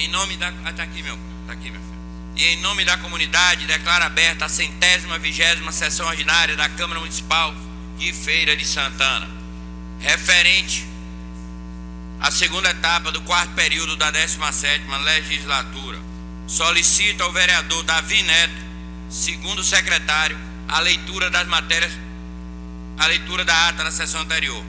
em nome da... Tá aqui, meu filho. E em nome da comunidade, declaro aberta a 120ª sessão ordinária da Câmara Municipal de Feira de Santana, referente à segunda etapa do 4º período da 17ª legislatura. Solicito ao vereador Davi Neto, segundo secretário, a leitura das matérias, a leitura da ata da sessão anterior.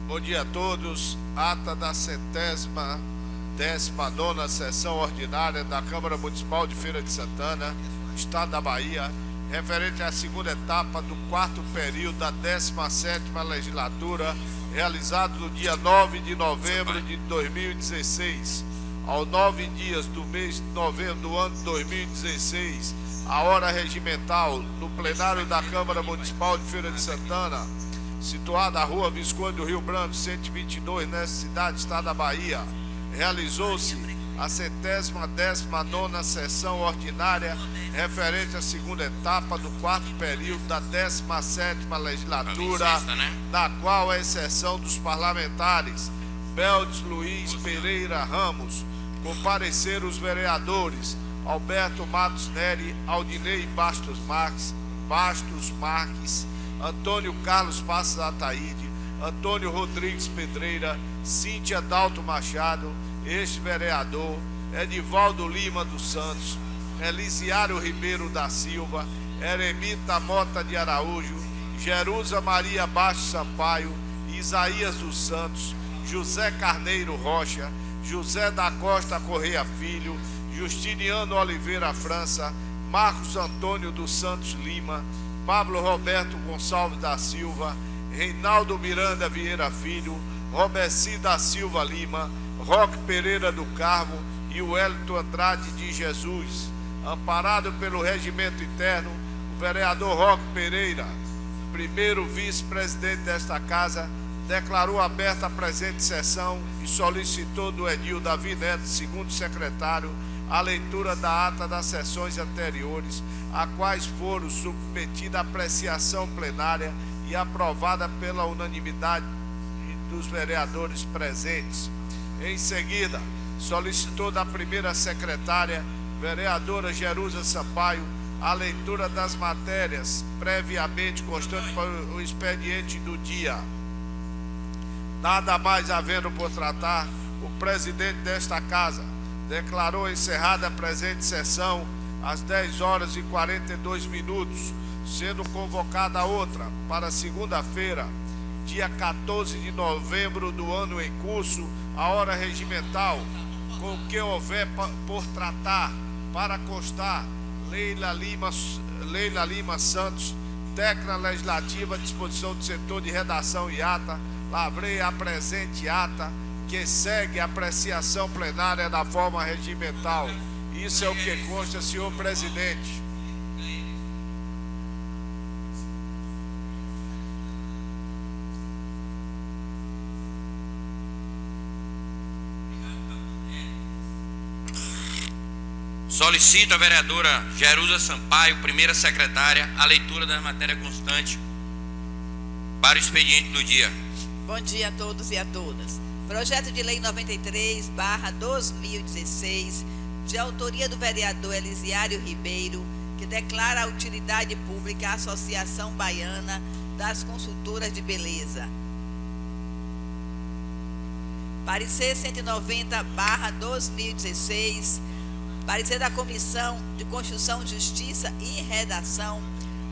Bom dia a todos. Ata da 119ª sessão ordinária da Câmara Municipal de Feira de Santana, Estado da Bahia, referente à segunda etapa do 4º período da 17ª legislatura, realizado no dia 9 de novembro de 2016. Aos 9 dias do mês de novembro do ano de 2016, a hora regimental, no plenário da Câmara Municipal de Feira de Santana, situada na rua Visconde do Rio Branco, 122, nessa cidade, Estado da Bahia, realizou-se a 119ª sessão ordinária referente à segunda etapa do 4º período da 17ª legislatura, na qual a exceção dos parlamentares Beldes Luiz Pereira Ramos, compareceram os vereadores Alberto Matos Neri, Aldinei Bastos Marques, Antônio Carlos Passos Ataíde, Antônio Rodrigues Pedreira, Cíntia Dalto Machado, ex-vereador, Edivaldo Lima dos Santos, Elisiário Ribeiro da Silva, Eremita Mota de Araújo, Jerusa Maria Bastos Sampaio, Isaías dos Santos, José Carneiro Rocha, José da Costa Correia Filho, Justiniano Oliveira França, Marcos Antônio dos Santos Lima, Pablo Roberto Gonçalves da Silva, Reinaldo Miranda Vieira Filho, Robeci da Silva Lima, Roque Pereira do Carmo e Wellington Andrade de Jesus. Amparado pelo regimento interno, o vereador Roque Pereira, primeiro vice-presidente desta casa, declarou aberta a presente sessão e solicitou do edil Davi Neto, segundo secretário, a leitura da ata das sessões anteriores, a quais foram submetida a apreciação plenária e aprovada pela unanimidade dos vereadores presentes. Em seguida, solicitou da primeira secretária, vereadora Jerusa Sampaio, a leitura das matérias previamente constantes para o expediente do dia. Nada mais havendo por tratar, o presidente desta casa declarou encerrada a presente sessão às 10h42, sendo convocada outra para segunda-feira, dia 14 de novembro do ano em curso, a hora regimental, com o que houver por tratar, para constar Leila Lima Santos, técnica legislativa à disposição do setor de redação e ata, lavrei a presente ata, que segue a apreciação plenária da forma regimental. Isso é o que consta, senhor presidente. Solicito a vereadora Jerusa Sampaio, primeira secretária, a leitura das matérias constantes para o expediente do dia. Bom dia a todos e a todas. Projeto de Lei 93/2016, de autoria do vereador Elisiário Ribeiro, que declara a utilidade pública à Associação Baiana das Consultoras de Beleza. Parecer 190/2016, parecer da Comissão de Constituição, Justiça e Redação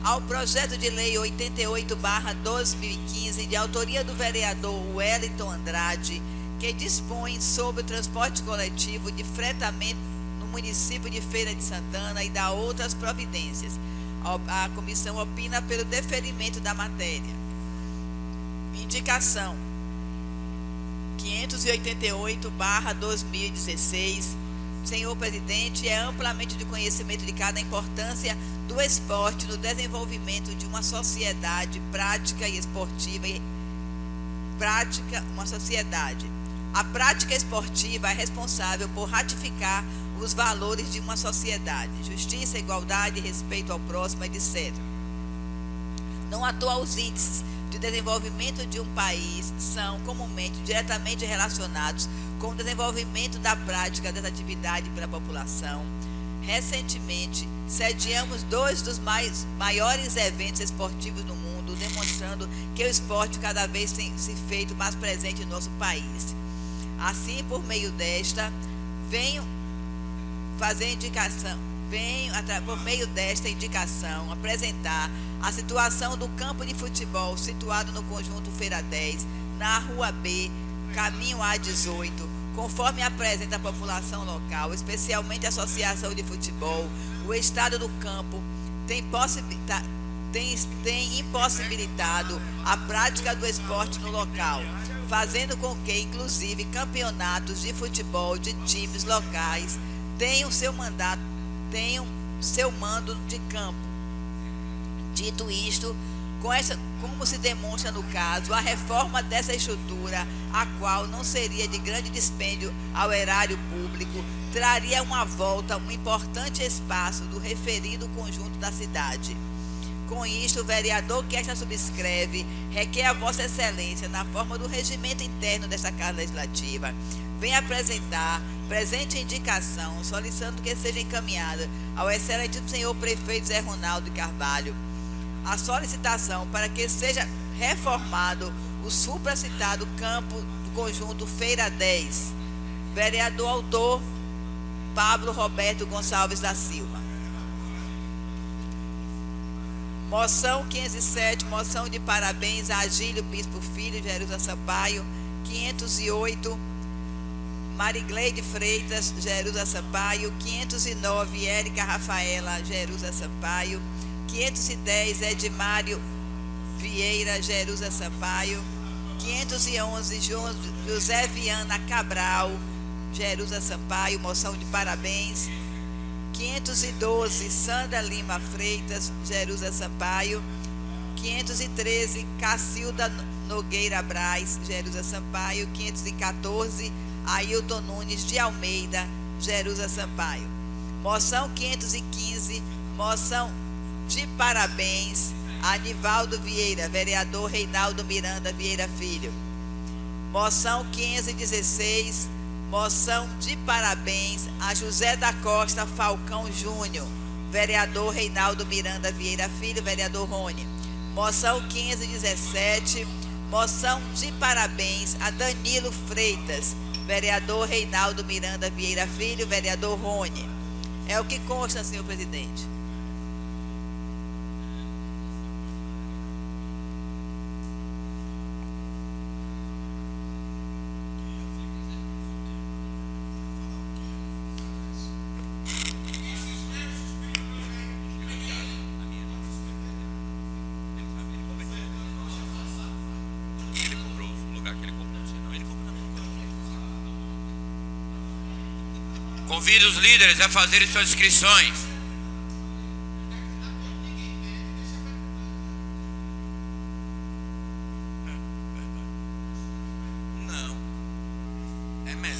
ao projeto de lei 88/2015, de autoria do vereador Wellington Andrade, que dispõe sobre o transporte coletivo de fretamento no município de Feira de Santana e dá outras providências. A comissão opina pelo deferimento da matéria. Indicação 588/2016. Senhor presidente, é amplamente de conhecimento de cada importância do esporte no desenvolvimento de uma sociedade prática e esportiva. A prática esportiva é responsável por ratificar os valores de uma sociedade: justiça, igualdade, respeito ao próximo, etc. Não à toa, os índices de desenvolvimento de um país são comumente diretamente relacionados com o desenvolvimento da prática dessa atividade pela população. Recentemente, sediamos 2 dos maiores eventos esportivos do mundo, demonstrando que o esporte cada vez tem se feito mais presente no nosso país. Assim, por meio desta, por meio desta indicação, apresentar a situação do campo de futebol situado no conjunto Feira 10, na Rua B, caminho A18, conforme apresenta a população local, especialmente a Associação de Futebol. O estado do campo tem impossibilitado a prática do esporte no local, fazendo com que, inclusive, campeonatos de futebol de times locais tenham seu mando de campo. Dito isto, como se demonstra no caso, a reforma dessa estrutura, a qual não seria de grande dispêndio ao erário público, traria uma volta um importante espaço do referido conjunto da cidade. Com isto, o vereador que esta subscreve requer a Vossa Excelência, na forma do regimento interno desta Casa Legislativa, vem apresentar presente indicação, solicitando que seja encaminhada ao excelentíssimo senhor prefeito Zé Ronaldo de Carvalho a solicitação para que seja reformado o supracitado campo do conjunto Feira 10. Vereador autor Pablo Roberto Gonçalves da Silva. Moção 507, moção de parabéns a Agílio Bispo Filho, Jerusa Sampaio. 508, Marigleide Freitas, Jerusa Sampaio. 509, Érica Rafaela, Jerusa Sampaio. 510, Edmário Vieira, Jerusa Sampaio. 511, José Viana Cabral, Jerusa Sampaio, moção de parabéns. 512, Sandra Lima Freitas, Jerusa Sampaio. 513, Cacilda Nogueira Braz, Jerusa Sampaio. 514, Ailton Nunes de Almeida, Jerusa Sampaio. Moção 515, moção de parabéns a Anivaldo Vieira, vereador Reinaldo Miranda Vieira Filho. Moção 516, moção de parabéns a José da Costa Falcão Júnior, vereador Reinaldo Miranda Vieira Filho, vereador Rony. Moção 517, moção de parabéns a Danilo Freitas, vereador Reinaldo Miranda Vieira Filho, vereador Rony. É o que consta, senhor presidente. Convido os líderes a fazerem suas inscrições. Não. É melhor.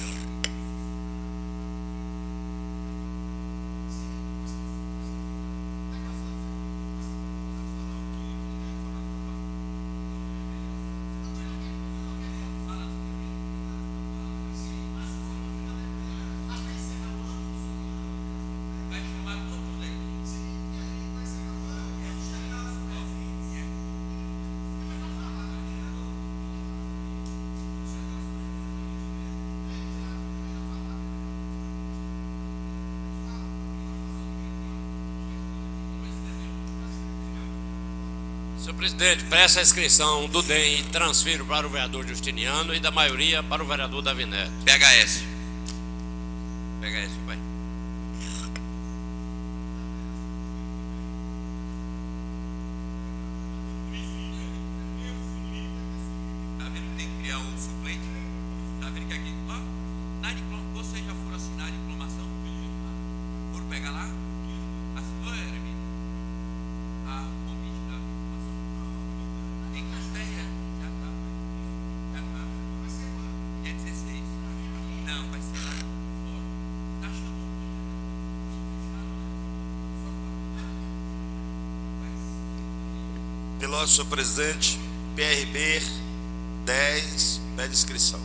Senhor presidente, peço a inscrição do DEM e transfiro para o vereador Justiniano e da maioria para o vereador Davi Neto. PHS. PHS, vai. Tá vendo? Tem que criar um suplente. Tá vendo que aqui, ó, na diploma, vocês já foram assinar a diplomação? Foram pegar lá? Assinou, Hermínio? Ah, o convite da diplomação. Tem que ter, já tá. Já tá. Dia 16. Não, vai ser lá fora. Tá chamando. Pelo senhor presidente, PRB 10, pede inscrição.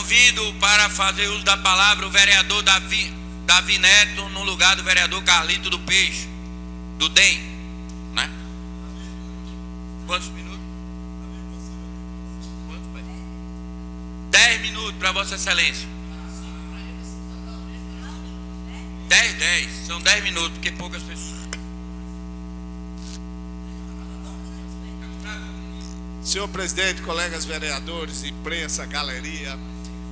Convido para fazer uso da palavra o vereador Davi Neto, no lugar do vereador Carlito do Peixe, do DEM, né? Quantos minutos? 10 minutos para Vossa Excelência. 10. São 10 minutos, porque poucas pessoas. Senhor presidente, colegas vereadores, imprensa, galeria.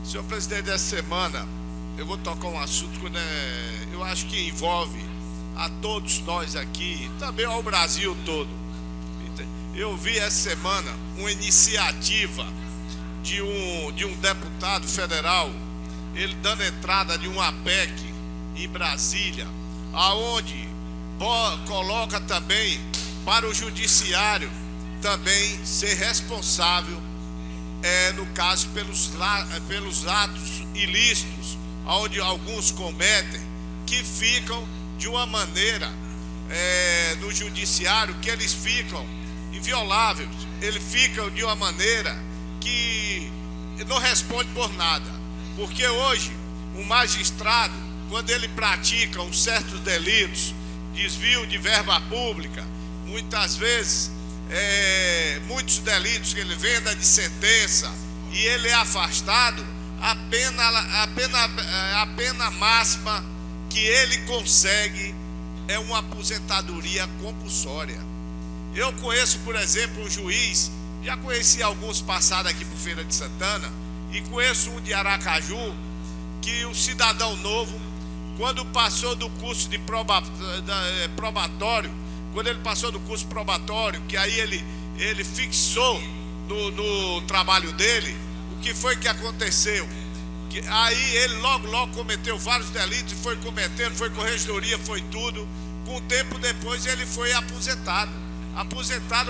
Senhor presidente, essa semana eu vou tocar um assunto que eu acho que envolve a todos nós aqui, também ao Brasil todo. Eu vi essa semana uma iniciativa de um deputado federal, ele dando entrada de uma PEC em Brasília, aonde coloca também para o judiciário também ser responsável, no caso, pelos atos ilícitos, onde alguns cometem, que ficam de uma maneira no judiciário, que eles ficam invioláveis, eles ficam de uma maneira que não responde por nada, porque hoje o magistrado, quando ele pratica uns certos delitos, desvio de verba pública, muitas vezes muitos delitos que ele venda de sentença e ele é afastado, a pena máxima que ele consegue é uma aposentadoria compulsória. Eu conheço, por exemplo, um juiz, já conheci alguns passados aqui por Feira de Santana, e conheço um de Aracaju, que o cidadão novo, quando passou do curso de probatório, quando ele passou do curso probatório, que aí ele fixou no trabalho dele, o que foi que aconteceu? Que aí ele logo cometeu vários delitos, foi cometendo, foi corregedoria, foi tudo. Com o tempo depois ele foi aposentado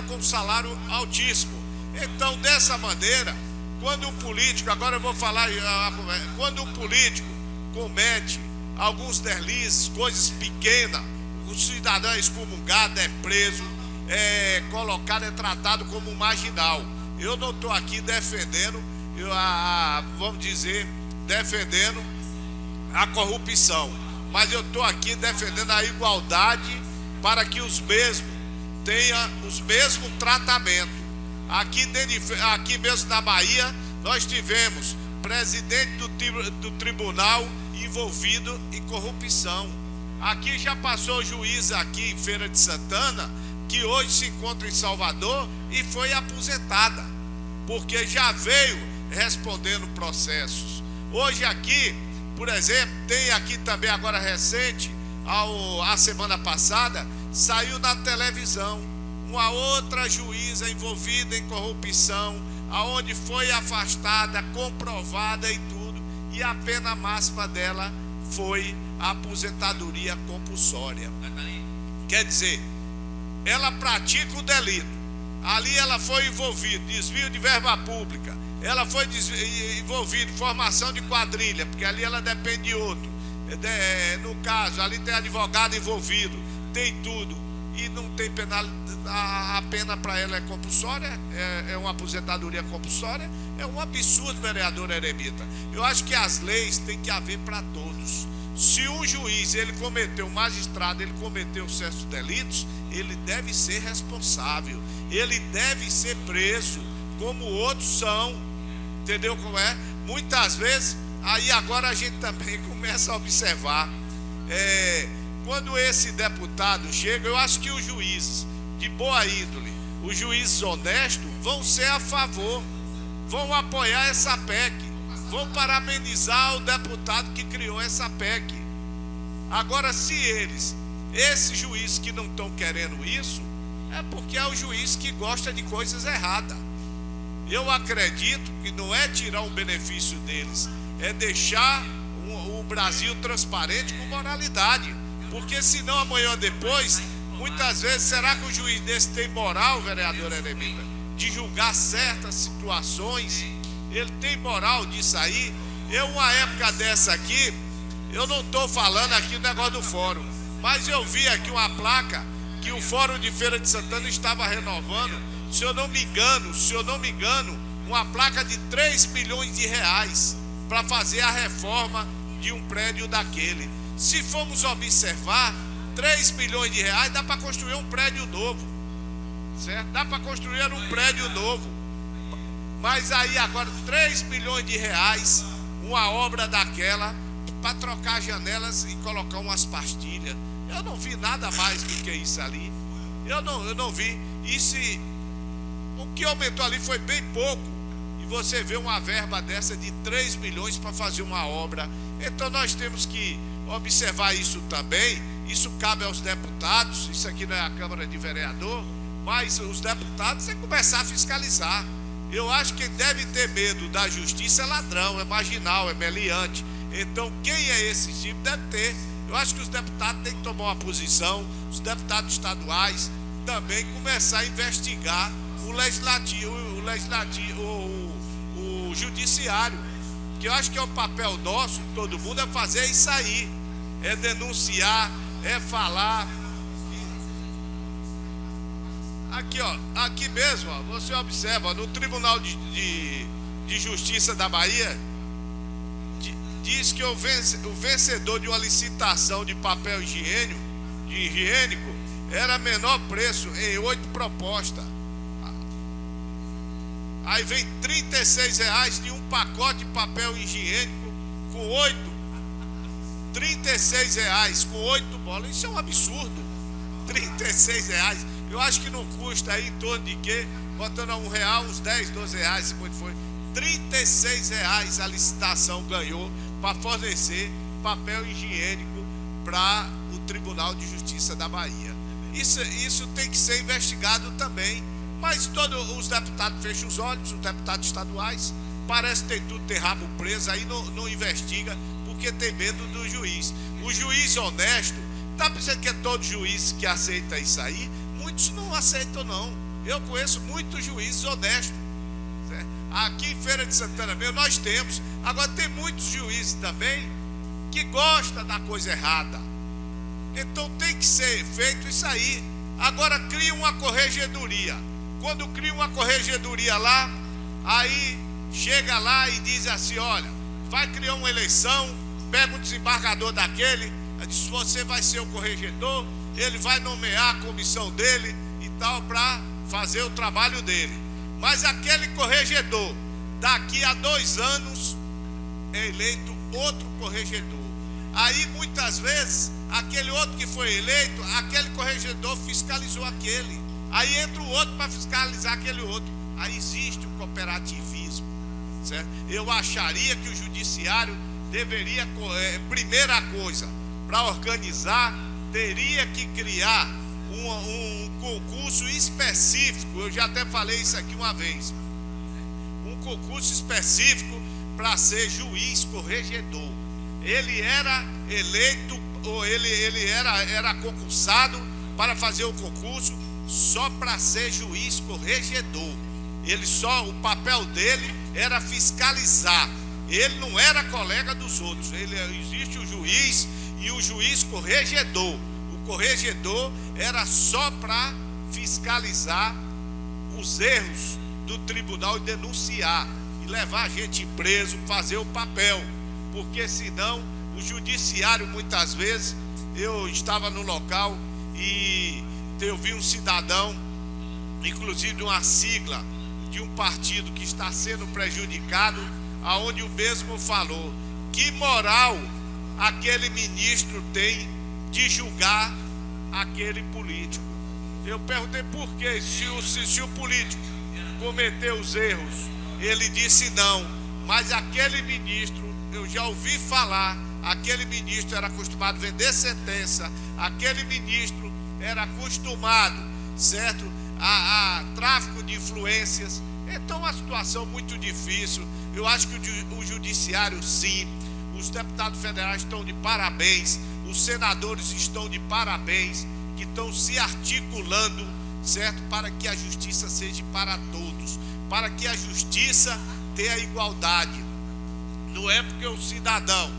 com salário altíssimo. Então, dessa maneira, quando um político, agora eu vou falar, quando um político comete alguns deslizes, coisas pequenas, o cidadão é excomungado, é preso, é colocado, é tratado como um marginal. Eu não estou aqui defendendo, vamos dizer, defendendo a corrupção, mas eu estou aqui defendendo a igualdade para que os mesmos tenham os mesmos tratamentos. Aqui mesmo na Bahia, nós tivemos presidente do tribunal envolvido em corrupção. Aqui já passou juiz aqui em Feira de Santana, que hoje se encontra em Salvador e foi aposentada, porque já veio respondendo processos. Hoje aqui, por exemplo, tem aqui também agora recente, a semana passada, saiu na televisão uma outra juíza envolvida em corrupção, aonde foi afastada, comprovada e tudo, e a pena máxima dela foi a aposentadoria compulsória. Quer dizer, ela pratica o delito, ali ela foi envolvida, desvio de verba pública, ela foi envolvida em formação de quadrilha, porque ali ela depende de outro, no caso, ali tem advogado envolvido, tem tudo, e não tem penalidade, a pena para ela é compulsória, é uma aposentadoria compulsória, é um absurdo, vereador Eremita. Eu acho que as leis têm que haver para todos. Se um juiz, um magistrado, ele cometeu certos delitos, ele deve ser responsável, ele deve ser preso, como outros são, entendeu como é? Muitas vezes, aí agora a gente também começa a observar, quando esse deputado chega, eu acho que os juízes de boa índole, os juízes honestos, vão ser a favor, vão apoiar essa PEC, vão parabenizar o deputado que criou essa PEC. Agora, se esses juízes que não estão querendo isso, é porque é o juiz que gosta de coisas erradas. Eu acredito que não é tirar o benefício deles, é deixar o Brasil transparente com moralidade, porque senão amanhã ou depois, muitas vezes, será que o juiz desse tem moral, vereador Eremita, de julgar certas situações? Ele tem moral disso aí? Uma época dessa aqui, eu não estou falando aqui do negócio do fórum, mas eu vi aqui uma placa que o Fórum de Feira de Santana estava renovando, se eu não me engano, uma placa de 3 milhões de reais. para fazer a reforma de um prédio daquele. Se formos observar, 3 milhões de reais dá para construir um prédio novo, certo? Dá para construir um prédio novo. Mas aí agora 3 milhões de reais, uma obra daquela, para trocar janelas e colocar umas pastilhas. Eu não vi nada mais do que isso ali. Eu não vi. E se o que aumentou ali foi bem pouco, e você vê uma verba dessa de 3 milhões para fazer uma obra. Então nós temos que observar isso também. Isso cabe aos deputados. Isso aqui não é a Câmara de Vereador, mas os deputados têm que começar a fiscalizar. Eu acho que quem deve ter medo da justiça é ladrão, é marginal, é meliante. Então quem é esse tipo deve ter. Eu acho que os deputados têm que tomar uma posição, os deputados estaduais também começar a investigar o legislativo, o judiciário, que eu acho que é o papel nosso, todo mundo, é fazer isso aí, é denunciar, é falar. Aqui, ó, aqui mesmo, ó, você observa, no Tribunal de Justiça da Bahia, diz que o vencedor de uma licitação de papel higiênico era menor preço em 8 propostas. Aí vem R$36 de um pacote de papel higiênico com 8. R$36 com 8 bolas. Isso é um absurdo. R$36. Eu acho que não custa aí em torno de quê? Botando a R$1, uns 10, 12 reais, se muito foi. R$36 a licitação ganhou para fornecer papel higiênico para o Tribunal de Justiça da Bahia. Isso tem que ser investigado também. Mas todos os deputados fecham os olhos, os deputados estaduais, parece que tem rabo preso, aí não investiga, porque tem medo do juiz. O juiz honesto, está pensando que é todo juiz que aceita isso aí? Muitos não aceitam, não. Eu conheço muitos juízes honestos, certo? Aqui em Feira de Santana mesmo nós temos. Agora tem muitos juízes também que gostam da coisa errada. Então tem que ser feito isso aí. Agora cria uma corregedoria. Quando cria uma corregedoria lá, aí chega lá e diz assim: olha, vai criar uma eleição, pega um desembargador daquele, diz: você vai ser o corregedor, ele vai nomear a comissão dele e tal, para fazer o trabalho dele. Mas aquele corregedor, daqui a 2 anos, é eleito outro corregedor. Aí muitas vezes, aquele outro que foi eleito, aquele corregedor fiscalizou aquele. Aí entra o outro para fiscalizar aquele outro. Aí existe o cooperativismo, certo? Eu acharia que o judiciário deveria, primeira coisa, para organizar, teria que criar um concurso específico. Eu já até falei isso aqui uma vez. Um concurso específico para ser juiz corregedor. Ele era eleito, ou ele era concursado para fazer o concurso só para ser juiz corregedor. O papel dele era fiscalizar. Ele não era colega dos outros. Existe o juiz e o juiz corregedor. O corregedor era só para fiscalizar os erros do tribunal e denunciar e levar a gente preso, fazer o papel, porque senão o judiciário, muitas vezes, eu estava no local e eu vi um cidadão, inclusive de uma sigla de um partido que está sendo prejudicado, aonde o mesmo falou: que moral aquele ministro tem de julgar aquele político? Eu perguntei por quê, se o político cometeu os erros. Ele disse não, mas aquele ministro, eu já ouvi falar, aquele ministro era acostumado a vender sentença, aquele ministro era acostumado, certo, a tráfico de influências. Então uma situação muito difícil. Eu acho que o judiciário, sim, os deputados federais estão de parabéns, os senadores estão de parabéns, que estão se articulando, certo, para que a justiça seja para todos, para que a justiça tenha igualdade. Não é porque o cidadão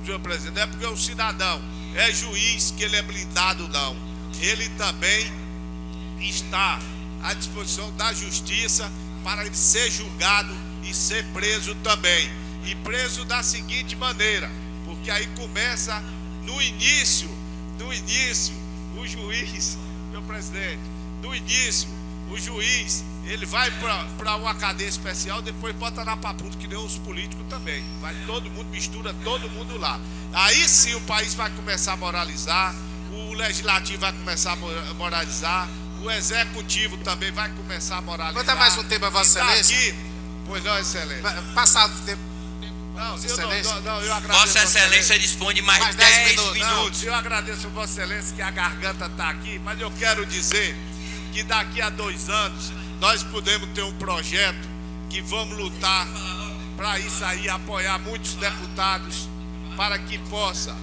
senhor presidente, não é porque o cidadão é juiz que ele é blindado, não. Ele também está à disposição da justiça para ele ser julgado e ser preso também. E preso da seguinte maneira, porque aí começa no início, o juiz, meu presidente, no início, o juiz, ele vai para uma cadeia especial, depois bota na papuda, que nem os políticos também. Vai todo mundo, mistura todo mundo lá. Aí sim o país vai começar a moralizar, o legislativo vai começar a moralizar, o executivo também vai começar a moralizar. Vou dar mais um tempo a Vossa Excelência. Pois não, Excelência. Passado o tempo. Não, eu agradeço. Vossa Excelência dispõe de mais 10 minutos. Eu agradeço a Vossa Excelência que a garganta está aqui, mas eu quero dizer que daqui a 2 anos nós podemos ter um projeto que vamos lutar para isso aí, apoiar muitos deputados para que possa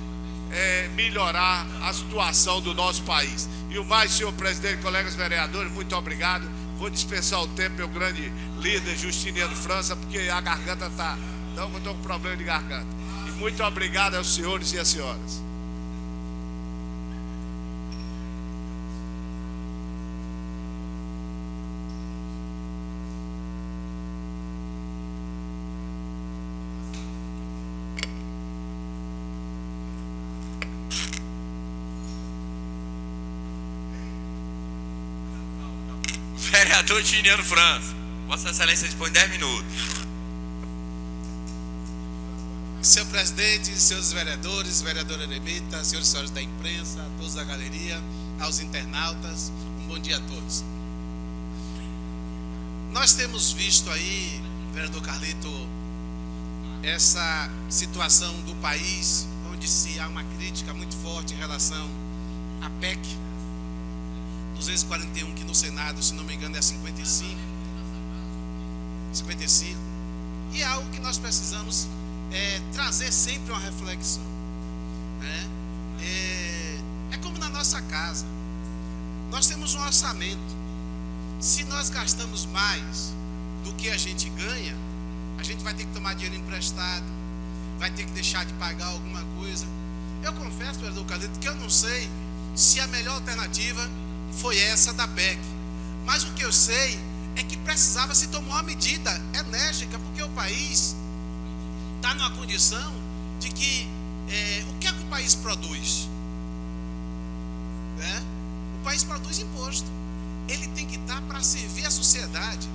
melhorar a situação do nosso país. E o mais, senhor presidente, colegas vereadores, muito obrigado. Vou dispensar o tempo, meu grande líder Justiniano França, porque a garganta está... Então eu estou com problema de garganta. E muito obrigado aos senhores e às senhoras. Vereador Justiniano França, Vossa Excelência dispõe 10 minutos. Senhor presidente, senhores vereadores, vereadora Eremita, senhores e senhoras da imprensa, a todos da galeria, aos internautas, um bom dia a todos. Nós temos visto aí, vereador Carlito, essa situação do país, onde se há uma crítica muito forte em relação à PEC 241, que no Senado, se não me engano, é 55, e é algo que nós precisamos trazer sempre uma reflexão, né? É como na nossa casa, nós temos um orçamento. Se nós gastamos mais do que a gente ganha, a gente vai ter que tomar dinheiro emprestado, vai ter que deixar de pagar alguma coisa. Eu confesso, vereador Carlito, que eu não sei se a melhor alternativa foi essa da PEC, mas o que eu sei é que precisava se tomar uma medida enérgica, porque o país está numa condição de que o que é que o país produz? O país produz imposto. Ele tem que estar para servir a sociedade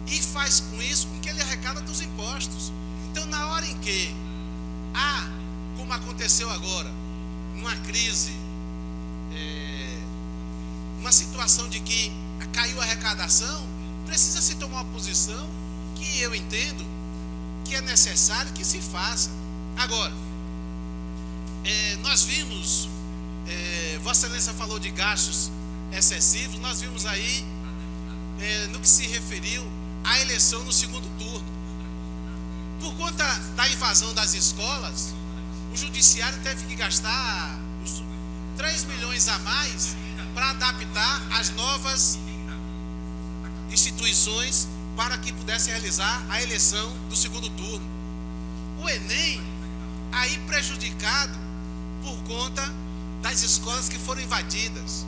e faz com isso com que ele arrecada dos impostos. Então, na hora em que há, como aconteceu agora, uma crise, uma situação de que caiu a arrecadação, precisa se tomar uma posição que eu entendo que é necessário que se faça. Agora, nós vimos, Vossa Excelência falou de gastos excessivos, nós vimos aí, no que se referiu à eleição no segundo turno. Por conta da invasão das escolas, o judiciário teve que gastar 3 milhões a mais para adaptar as novas instituições para que pudesse realizar a eleição do segundo turno. O Enem, aí prejudicado por conta das escolas que foram invadidas.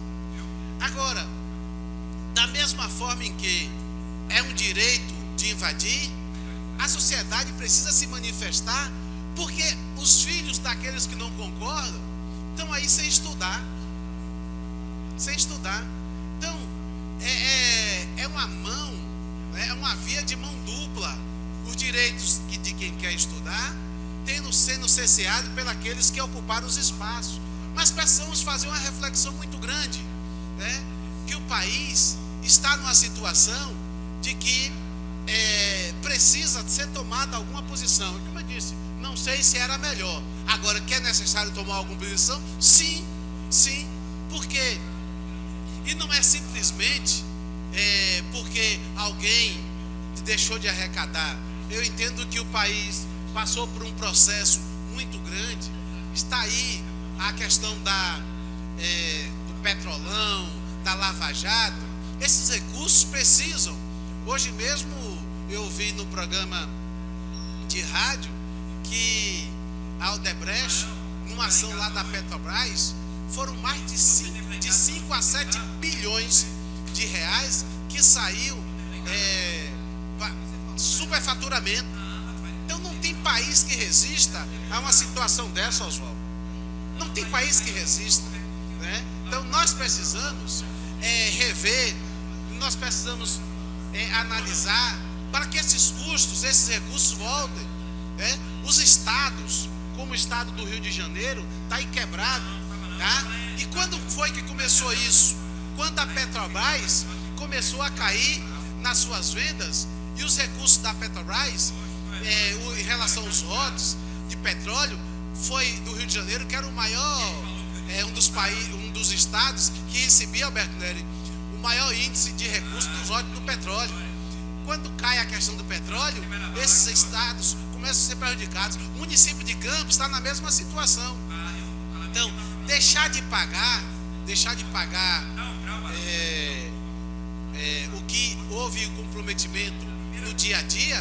Agora, da mesma forma em que é um direito de invadir, a sociedade precisa se manifestar, porque os filhos daqueles que não concordam estão aí sem estudar. Então, é uma mão, é uma via de mão dupla. Os direitos de quem quer estudar sendo cerceado pelos que ocuparam os espaços. Mas precisamos fazer uma reflexão muito grande, né? Que o país está numa situação de que precisa ser tomada alguma posição. E como eu disse, não sei se era melhor. Agora, que é necessário tomar alguma posição? Sim, porque, e não é simplesmente porque alguém deixou de arrecadar. Eu entendo que o país passou por um processo muito grande. Está aí a questão do Petrolão, da Lava Jato. Esses recursos precisam. Hoje mesmo eu vi no programa de rádio que a Odebrecht, numa ação lá da Petrobras, foram mais de 5 a 7 bilhões de reais que saiu superfaturamento. Então não tem país que resista a uma situação dessa, Oswaldo. Não tem país que resista, né? Então nós precisamos rever, nós precisamos analisar para que esses custos, esses recursos voltem, né? Os estados, como o estado do Rio de Janeiro, está aí quebrado, tá? E quando foi que começou isso? Quando a Petrobras começou a cair nas suas vendas e os recursos da Petrobras, em relação aos royalties de petróleo, foi do Rio de Janeiro, que era o maior, um dos estados que recebia, Alberto Neri, o maior índice de recursos dos royalties do petróleo. Quando cai a questão do petróleo, esses estados começam a ser prejudicados. O município de Campos está na mesma situação. Então, deixar de pagar o que houve comprometimento no dia a dia,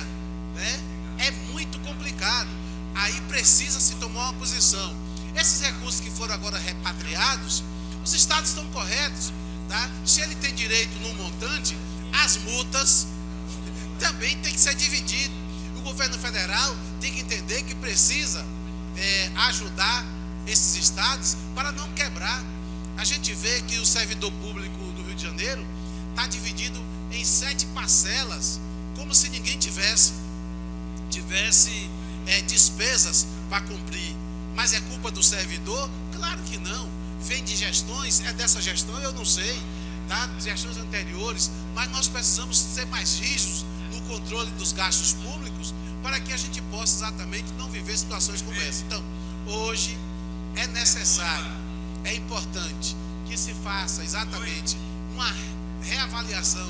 né, é muito complicado. Aí precisa se tomar uma posição. Esses recursos que foram agora repatriados, os estados estão corretos, tá? Se ele tem direito num montante, as multas também tem que ser dividido. O governo federal tem que entender que precisa ajudar esses estados para não quebrar. A gente vê que o servidor público do Rio de Janeiro está dividido em 7 parcelas, como se ninguém tivesse despesas para cumprir. Mas é culpa do servidor? Claro que não. Vem de gestões, é dessa gestão, eu não sei, tá? Gestões anteriores, mas nós precisamos ser mais rígidos no controle dos gastos públicos para que a gente possa exatamente não viver situações como essa. Então, hoje é necessário, é importante que se faça exatamente uma reavaliação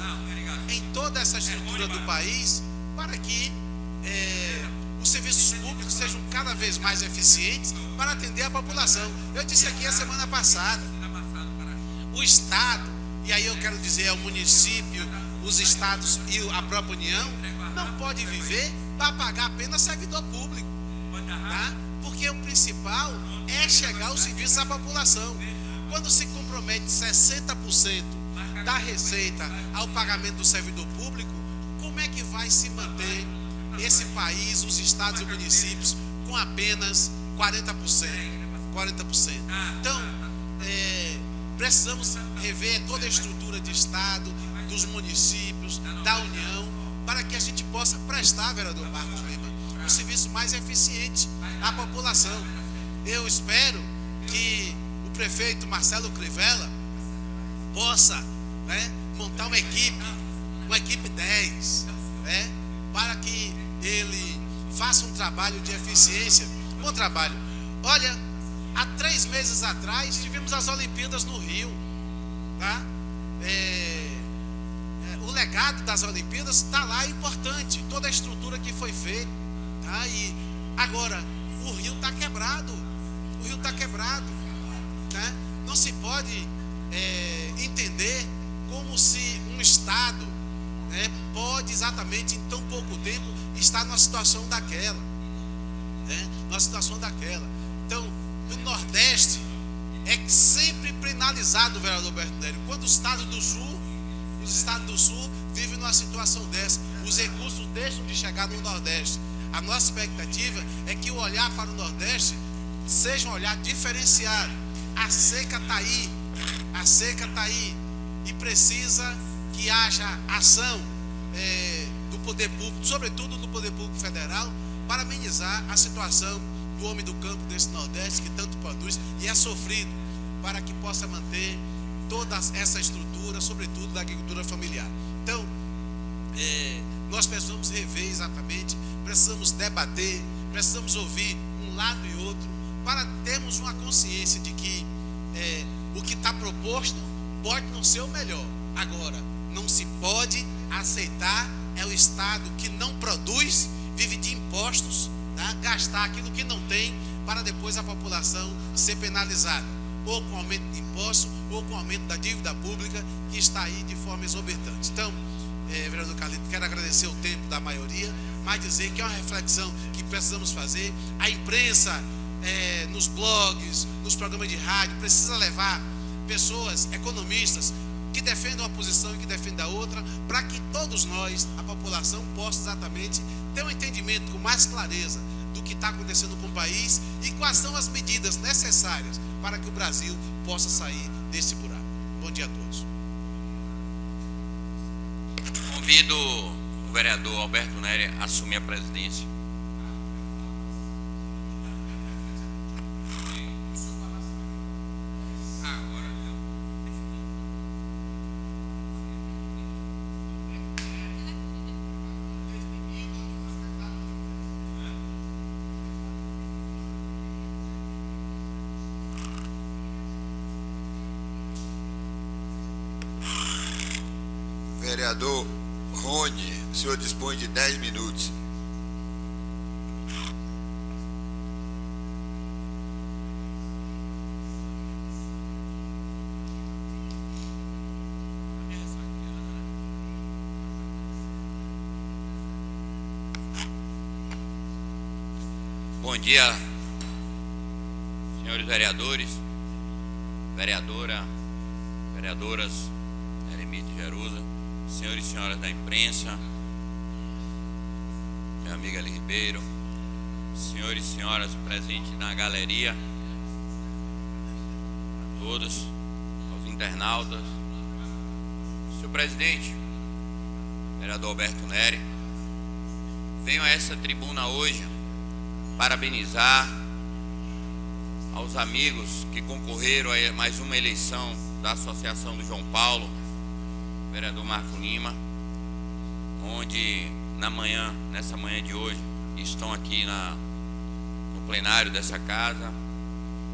em toda essa estrutura do país para que os serviços públicos sejam cada vez mais eficientes para atender a população. Eu disse aqui a semana passada, o Estado, e aí eu quero dizer o município, os estados e a própria União, não pode viver para pagar apenas servidor público, tá? Porque o principal é chegar o serviço à população. Quando se compromete 60% da receita ao pagamento do servidor público, como é que vai se manter esse país, os estados e municípios, com apenas 40%? Então, precisamos rever toda a estrutura de estado, dos municípios, da União, para que a gente possa prestar, vereador Marcos Lima, um serviço mais eficiente à população. Eu espero que o prefeito Marcelo Crivella possa, né, montar uma equipe 10, né, para que ele faça um trabalho de eficiência, um bom trabalho. Olha, há 3 meses atrás tivemos as Olimpíadas no Rio, tá? O legado das Olimpíadas está lá, é importante, toda a estrutura que foi feita, tá? E agora o Rio está quebrado, né? Não se pode entender como se um estado, né, pode exatamente em tão pouco tempo estar numa situação daquela, né? Então, o Nordeste é sempre penalizado, vereador Alberto Neri, quando os estados do Sul vivem numa situação dessa, os recursos deixam de chegar no Nordeste. A nossa expectativa é que o olhar para o Nordeste seja um olhar diferenciado. A seca está aí, e precisa que haja ação do poder público, sobretudo do poder público federal, para amenizar a situação do homem do campo desse Nordeste que tanto produz e é sofrido, para que possa manter toda essa estrutura, sobretudo da agricultura familiar. Então, nós precisamos rever exatamente, precisamos debater, precisamos ouvir um lado e outro, para termos uma consciência de que o que está proposto pode não ser o melhor. Agora, não se pode aceitar o Estado que não produz, vive de impostos, tá? Gastar aquilo que não tem, para depois a população ser penalizada, ou com aumento de impostos, ou com aumento da dívida pública, que está aí de forma exorbitante. Então, vereador Carlito, quero agradecer o tempo da maioria, mas dizer que é uma reflexão que precisamos fazer. A imprensa, nos blogs, nos programas de rádio, precisa levar pessoas, economistas, que defenda uma posição e que defenda a outra, para que todos nós, a população, possa exatamente ter um entendimento com mais clareza do que está acontecendo com o país e quais são as medidas necessárias para que o Brasil possa sair desse buraco. Bom dia a todos. Convido o vereador Alberto Nery a assumir a presidência. Vereador Rony, o senhor dispõe de 10 minutos. Bom dia, senhores vereadores, vereadoras, Eremita e Jerusa, senhores e senhoras da imprensa, minha amiga Ali Ribeiro, senhores e senhoras presentes na galeria, a todos, aos internautas, senhor presidente, vereador Alberto Nery, venho a essa tribuna hoje parabenizar aos amigos que concorreram a mais uma eleição da Associação do João Paulo, vereador Marco Lima, onde nessa manhã de hoje, estão aqui no plenário dessa casa,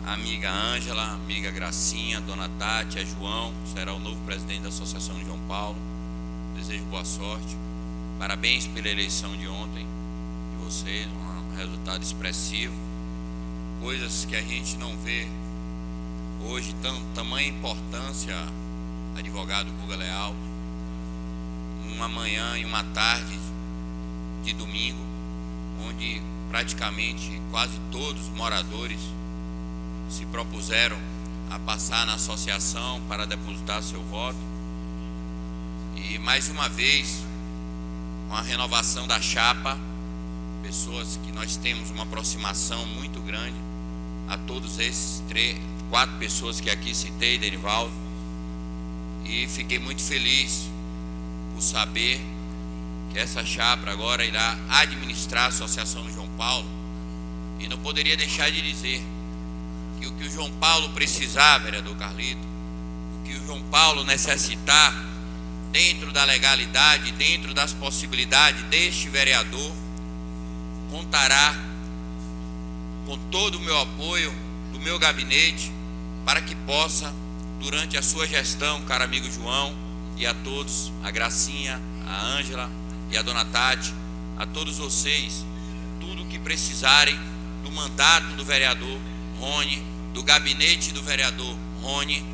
a amiga Ângela, a amiga Gracinha, a dona Tati, a João, que será o novo presidente da Associação de João Paulo. Desejo boa sorte, parabéns pela eleição de ontem de vocês, um resultado expressivo, coisas que a gente não vê hoje, tamanha importância, advogado Guga Leal, uma manhã e uma tarde de domingo, onde praticamente quase todos os moradores se propuseram a passar na associação para depositar seu voto. E mais uma vez, com a renovação da chapa, pessoas que nós temos uma aproximação muito grande, a todos esses 4 pessoas que aqui citei, Derivaldo, e fiquei muito feliz por saber que essa chapa agora irá administrar a Associação do João Paulo, e não poderia deixar de dizer que o que o João Paulo precisar, vereador Carlito, o que o João Paulo necessitar, dentro da legalidade, dentro das possibilidades deste vereador, contará com todo o meu apoio, do meu gabinete, para que possa, durante a sua gestão, caro amigo João, e a todos, a Gracinha, a Ângela e a dona Tati, a todos vocês, tudo o que precisarem do mandato do vereador Rony, do gabinete do vereador Rony,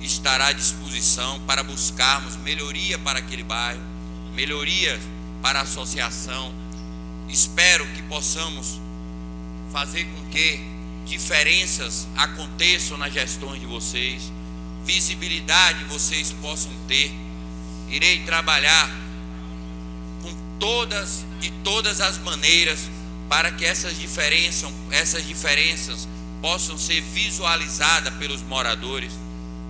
estará à disposição para buscarmos melhoria para aquele bairro, melhorias para a associação. Espero que possamos fazer com que diferenças aconteçam nas gestões de vocês, visibilidade vocês possam ter. Irei trabalhar de todas as maneiras para que essas diferenças possam ser visualizadas pelos moradores,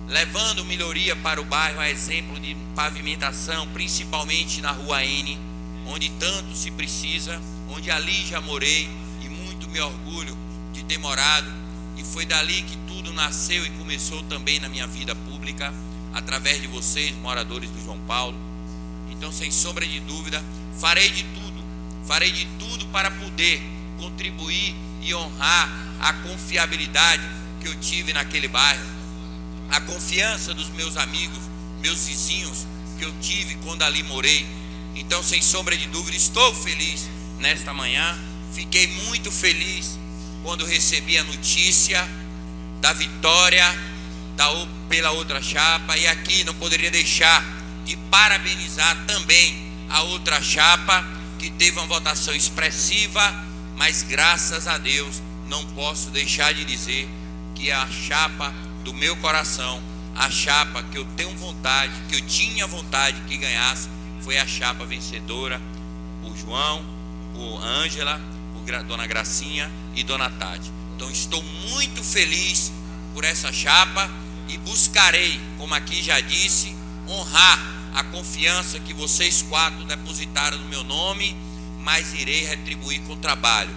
levando melhoria para o bairro, a exemplo de pavimentação, principalmente na Rua N, onde tanto se precisa, onde ali já morei e muito me orgulho de ter morado, e foi dali que tudo nasceu e começou também na minha vida pública, através de vocês, moradores do João Paulo. Então, sem sombra de dúvida, farei de tudo para poder contribuir e honrar a confiabilidade que eu tive naquele bairro, a confiança dos meus amigos, meus vizinhos, que eu tive quando ali morei. Então, sem sombra de dúvida, estou feliz nesta manhã. Fiquei muito feliz quando recebi a notícia da vitória pela outra chapa, e aqui não poderia deixar de parabenizar também a outra chapa, que teve uma votação expressiva, mas graças a Deus não posso deixar de dizer que a chapa do meu coração, a chapa que eu tenho vontade, que eu tinha vontade que ganhasse, foi a chapa vencedora, por João, por Ângela, por Dona Gracinha e Dona Tati. Então estou muito feliz por essa chapa e buscarei, como aqui já disse, honrar a confiança que vocês 4 depositaram no meu nome, mas irei retribuir com trabalho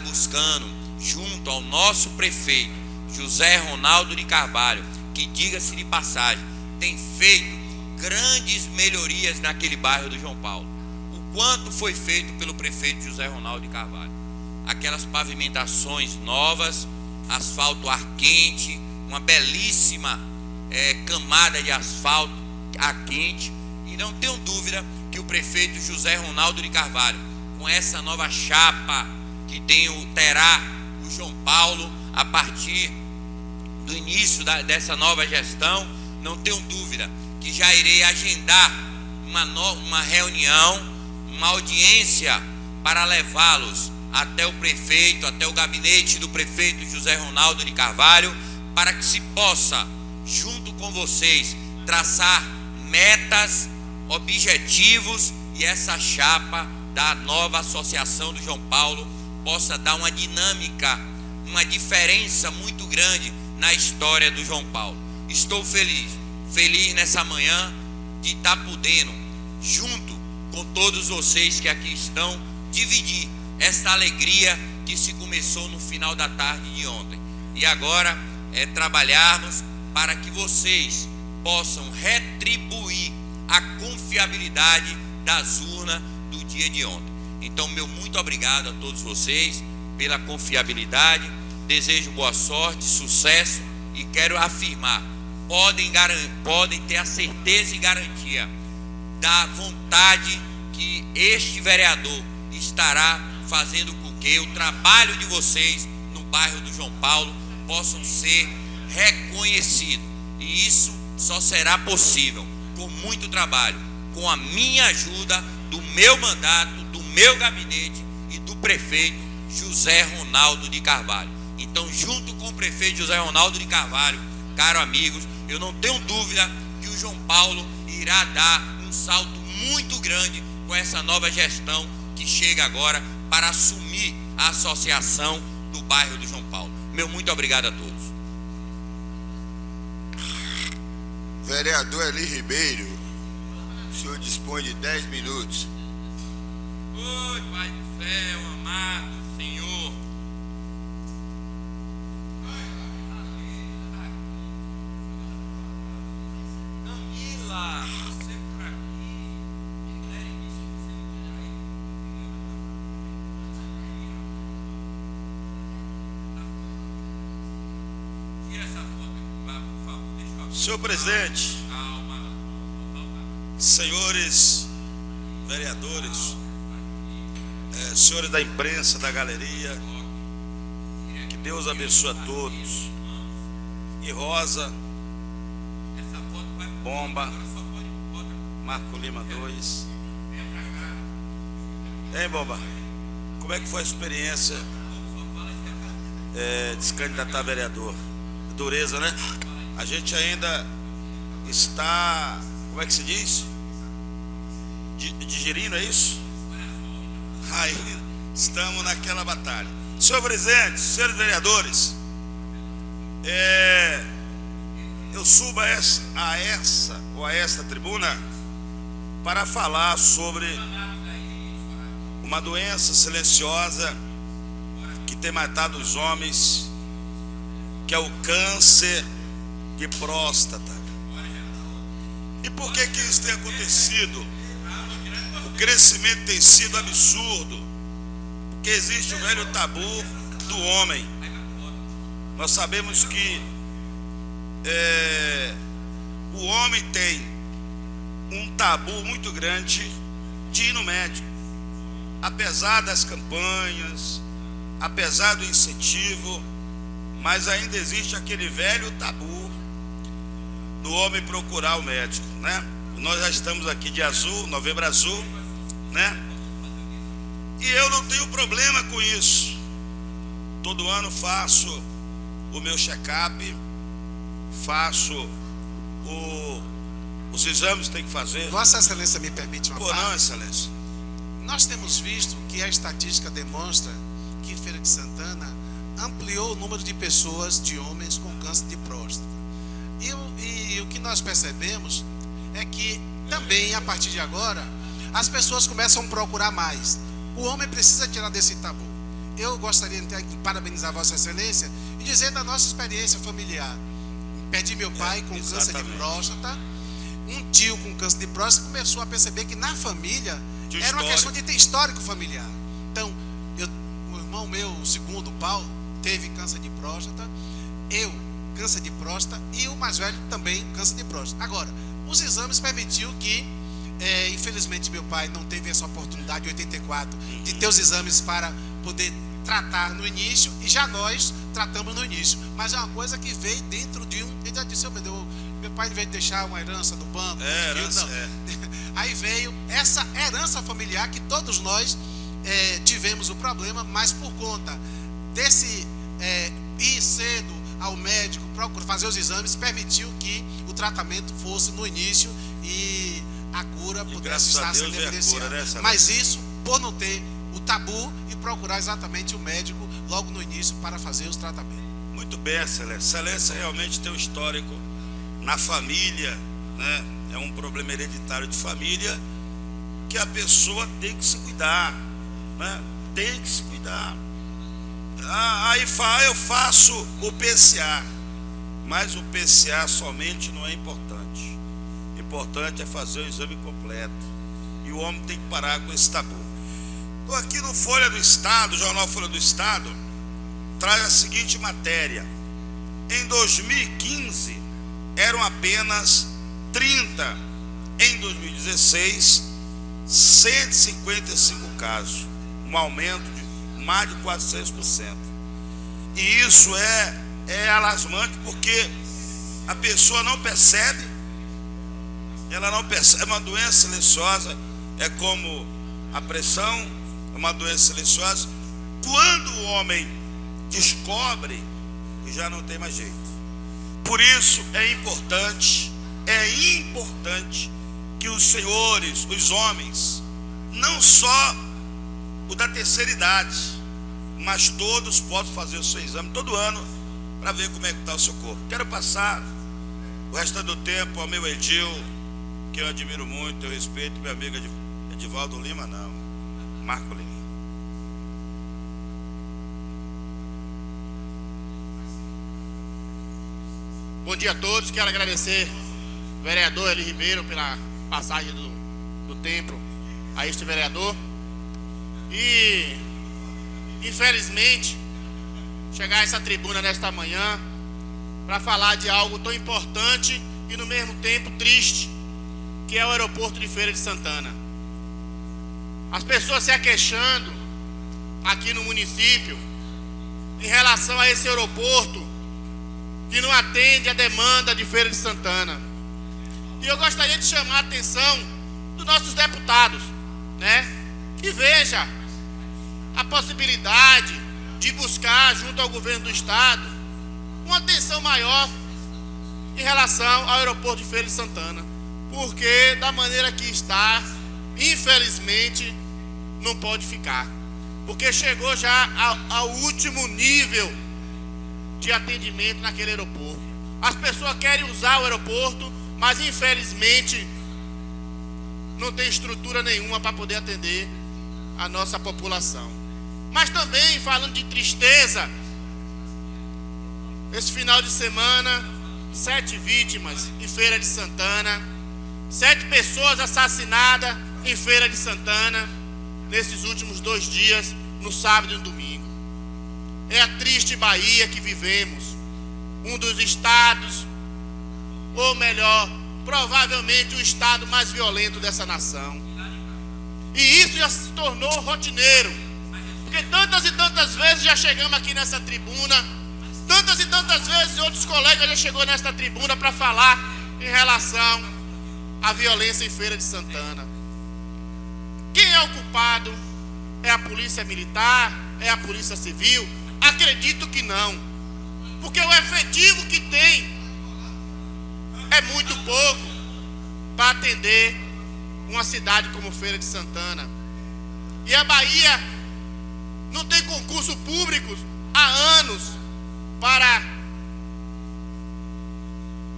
buscando junto ao nosso prefeito José Ronaldo de Carvalho, que, diga-se de passagem, tem feito grandes melhorias naquele bairro do João Paulo. O quanto foi feito pelo prefeito José Ronaldo de Carvalho, aquelas pavimentações novas, asfalto ar quente, uma belíssima camada de asfalto ar quente, e não tenho dúvida que o prefeito José Ronaldo de Carvalho, com essa nova chapa que terá o João Paulo a partir do início dessa nova gestão, não tenho dúvida que já irei agendar uma reunião, uma audiência para levá-los até o prefeito, até o gabinete do prefeito José Ronaldo de Carvalho, para que se possa, junto com vocês, traçar metas, objetivos, e essa chapa da nova associação do João Paulo possa dar uma dinâmica, uma diferença muito grande na história do João Paulo. Estou feliz nessa manhã de estar podendo, junto com todos vocês que aqui estão, dividir essa alegria que se começou no final da tarde de ontem. E agora é trabalharmos para que vocês possam retribuir a confiabilidade das urnas do dia de ontem. Então, meu muito obrigado a todos vocês pela confiabilidade. Desejo boa sorte, sucesso, e quero afirmar, podem ter a certeza e garantia da vontade que este vereador estará fazendo com que o trabalho de vocês no bairro do João Paulo possam ser reconhecidos. E isso só será possível com muito trabalho, com a minha ajuda, do meu mandato, do meu gabinete e do prefeito José Ronaldo de Carvalho. Então, junto com o prefeito José Ronaldo de Carvalho, caros amigos, eu não tenho dúvida que o João Paulo irá dar um salto muito grande com essa nova gestão que chega agora para assumir a associação do bairro do João Paulo. Meu muito obrigado a todos. Vereador Eli Ribeiro, o senhor dispõe de 10 minutos. Oi, Pai do céu, amado Senhor. Camila, você por aqui. Tira essa foto aqui, por favor. Deixa eu... Senhor presidente, Calma. senhores vereadores, senhores da imprensa, da galeria, que Deus abençoe a todos. E Rosa, Bomba, Marco Lima 2. Hein, Bomba? Como é que foi a experiência de se candidatar a vereador? Dureza, né? A gente ainda está, como é que se diz? Digerindo, é isso? Aí estamos naquela batalha. Senhor presidente, senhores vereadores, eu subo a esta tribuna para falar sobre uma doença silenciosa que tem matado os homens, que é o câncer de próstata. E por que isso tem acontecido? O crescimento tem sido absurdo, porque existe o velho tabu do homem. Nós sabemos que o homem tem um tabu muito grande de ir no médico. Apesar das campanhas, apesar do incentivo, mas ainda existe aquele velho tabu do homem procurar o médico, né? Nós já estamos aqui de azul, Novembro Azul, né? E eu não tenho problema com isso. Todo ano faço o meu check-up, faço os exames que tem que fazer. Vossa Excelência me permite uma Por não, parte? Excelência. Nós temos visto que a estatística demonstra que em Feira de Santana ampliou o número de pessoas, de homens com câncer de próstata. E o que nós percebemos é que também, a partir de agora, as pessoas começam a procurar mais. O homem precisa tirar desse tabu. Eu gostaria de parabenizar Vossa Excelência e dizer da nossa experiência familiar. Perdi meu pai com câncer de próstata. Um tio com câncer de próstata começou a perceber que na família era uma questão de ter histórico familiar. Então, o irmão meu, o segundo, Paulo, teve câncer de próstata. Eu, câncer de próstata. E o mais velho também, câncer de próstata. Agora, os exames permitiu que, infelizmente, meu pai não teve essa oportunidade, em 84, de ter os exames para poder tratar no início, e já nós tratamos no início. Mas é uma coisa que veio dentro de um... Ele já disse, meu pai veio deixar uma herança do banco. Aí veio essa herança familiar que todos nós tivemos o problema, mas por conta desse ir cedo ao médico, fazer os exames, permitiu que o tratamento fosse no início e a cura pudesse estar sendo evidenciada. Mas isso por não ter o tabu e procurar exatamente o médico logo no início para fazer os tratamentos. Muito bem, Excelência. Excelência realmente tem um histórico na família, né? É um problema hereditário de família que a pessoa tem que se cuidar, né? Tem que se cuidar. Aí eu faço o PCA, mas o PCA somente não é importante. Importante é fazer o exame completo. E o homem tem que parar com esse tabu. Estou aqui no Folha do Estado, o jornal Folha do Estado traz a seguinte matéria: em 2015 eram apenas 30, em 2016 155 casos, um aumento de mais de 400%. E isso é alarmante, porque a pessoa não percebe, ela não percebe. É uma doença silenciosa, é como a pressão, é uma doença silenciosa. Quando o homem descobre, já não tem mais jeito. Por isso é importante que os senhores, os homens, não só o da terceira idade, mas todos possam fazer o seu exame todo ano para ver como é que está o seu corpo. Quero passar o resto do tempo ao meu Edil, que eu admiro muito, eu respeito, minha amiga Edivaldo Lima, não, Marco Lima. Bom dia a todos, quero agradecer ao vereador Eli Ribeiro pela passagem do tempo a este vereador. E, infelizmente, chegar a essa tribuna nesta manhã para falar de algo tão importante e, no mesmo tempo, triste, que é o aeroporto de Feira de Santana. As pessoas se aqueixando aqui no município em relação a esse aeroporto que não atende a demanda de Feira de Santana. E eu gostaria de chamar a atenção dos nossos deputados, né, que veja a possibilidade de buscar, junto ao governo do estado, uma atenção maior em relação ao aeroporto de Feira de Santana, porque da maneira que está, infelizmente, não pode ficar, porque chegou já ao último nível de atendimento naquele aeroporto. As pessoas querem usar o aeroporto, mas infelizmente não tem estrutura nenhuma para poder atender a nossa população. Mas também, falando de tristeza, esse final de semana, 7 vítimas em Feira de Santana, 7 pessoas assassinadas em Feira de Santana nesses últimos 2 dias, no sábado e no domingo. É a triste Bahia que vivemos, um dos estados, ou melhor, provavelmente o estado mais violento dessa nação. E isso já se tornou rotineiro, porque tantas e tantas vezes já chegamos aqui nessa tribuna, tantas e tantas vezes outros colegas já chegou nesta tribuna para falar em relação à violência em Feira de Santana. Quem é o culpado? É a polícia militar? É a polícia civil? Acredito que não, porque o efetivo que tem é muito pouco para atender uma cidade como Feira de Santana. E a Bahia não tem concurso público há anos para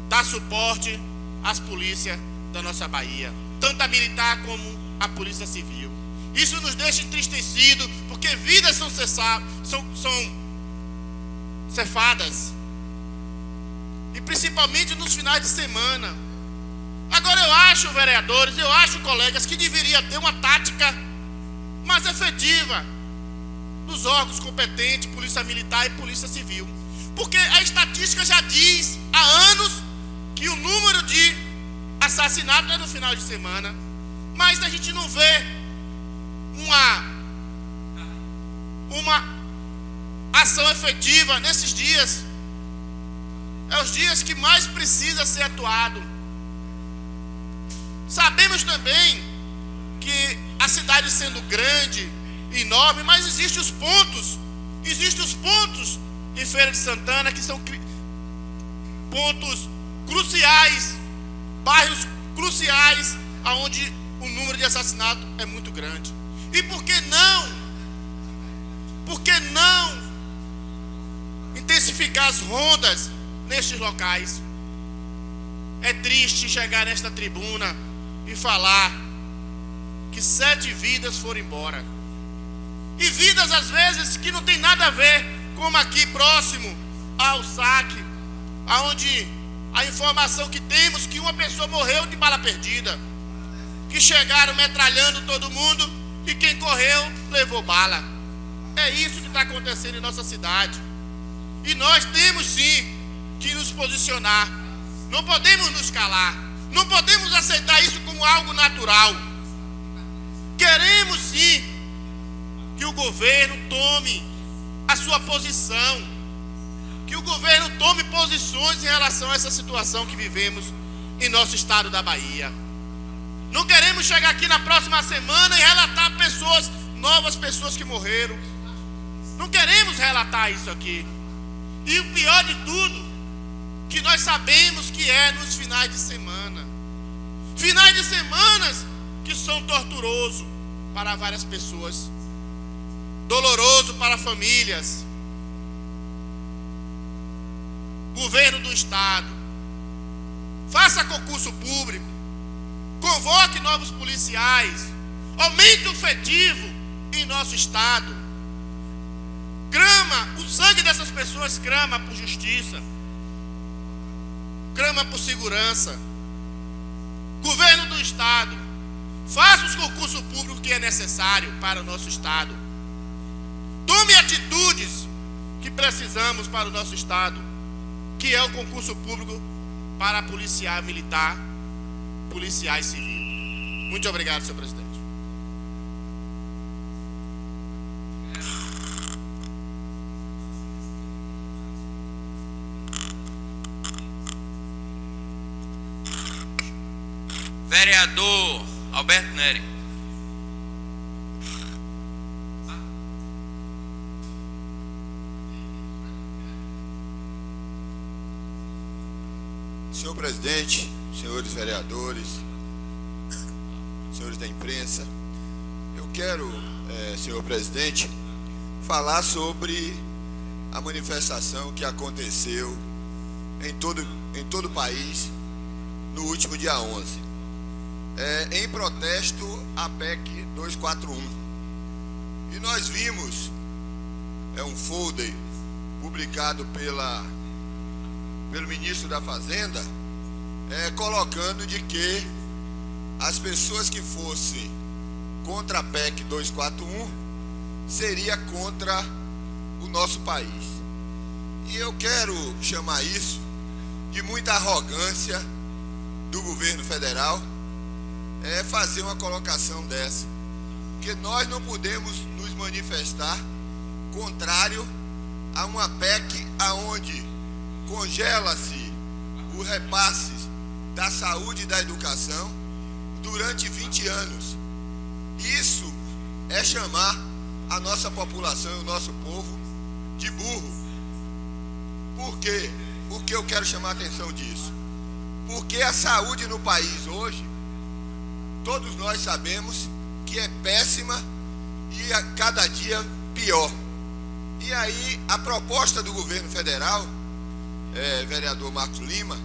dar suporte às polícias da nossa Bahia, tanto a militar como a polícia civil. Isso nos deixa entristecidos, porque vidas são cefadas, e principalmente nos finais de semana. Agora eu acho, vereadores, eu acho, colegas, que deveria ter uma tática mais efetiva dos órgãos competentes, polícia militar e polícia civil, porque a estatística já diz há anos que o número de assassinatos é no final de semana, mas a gente não vê uma ação efetiva nesses dias. É os dias que mais precisa ser atuado. Sabemos também que a cidade sendo grande, enorme, mas existem os pontos em Feira de Santana que são pontos cruciais, bairros cruciais, onde o número de assassinatos é muito grande. E por que não intensificar as rondas nestes locais? É triste chegar nesta tribuna e falar que 7 vidas foram embora. E vidas às vezes que não tem nada a ver, como aqui próximo ao saque, aonde a informação que temos que uma pessoa morreu de bala perdida, que chegaram metralhando todo mundo e quem correu levou bala. É isso que está acontecendo em nossa cidade. E nós temos sim que nos posicionar. Não podemos nos calar. Não podemos aceitar isso como algo natural. Queremos sim que o governo tome a sua posição, que o governo tome posições em relação a essa situação que vivemos em nosso estado da Bahia. Não queremos chegar aqui na próxima semana e relatar novas pessoas que morreram. Não queremos relatar isso aqui. E o pior de tudo, que nós sabemos que é nos finais de semana. Finais de semanas que são torturosos para várias pessoas, doloroso para famílias. Governo do estado, faça concurso público, convoque novos policiais, aumente o efetivo em nosso estado. O sangue dessas pessoas clama por justiça, clama por segurança. Governo do estado, faça os concursos públicos que é necessário para o nosso estado. Tome atitudes que precisamos para o nosso estado, que é o concurso público para policial militar, policiais civil. Muito obrigado, senhor presidente. Vereador Alberto Neri. Senhor presidente, senhores vereadores, senhores da imprensa, eu quero, senhor presidente, falar sobre a manifestação que aconteceu em todo o país no último dia 11. Em protesto à PEC 241. E nós vimos um folder publicado pelo ministro da Fazenda, colocando de que as pessoas que fossem contra a PEC 241 seria contra o nosso país. E eu quero chamar isso de muita arrogância do governo federal, fazer uma colocação dessa, porque nós não podemos nos manifestar contrário a uma PEC aonde congela-se os repasses da saúde e da educação durante 20 anos. Isso é chamar a nossa população e o nosso povo de burro. Por quê? Por que eu quero chamar a atenção disso? Porque a saúde no país hoje, todos nós sabemos que é péssima e a cada dia pior. E aí a proposta do governo federal, vereador Marcos Lima,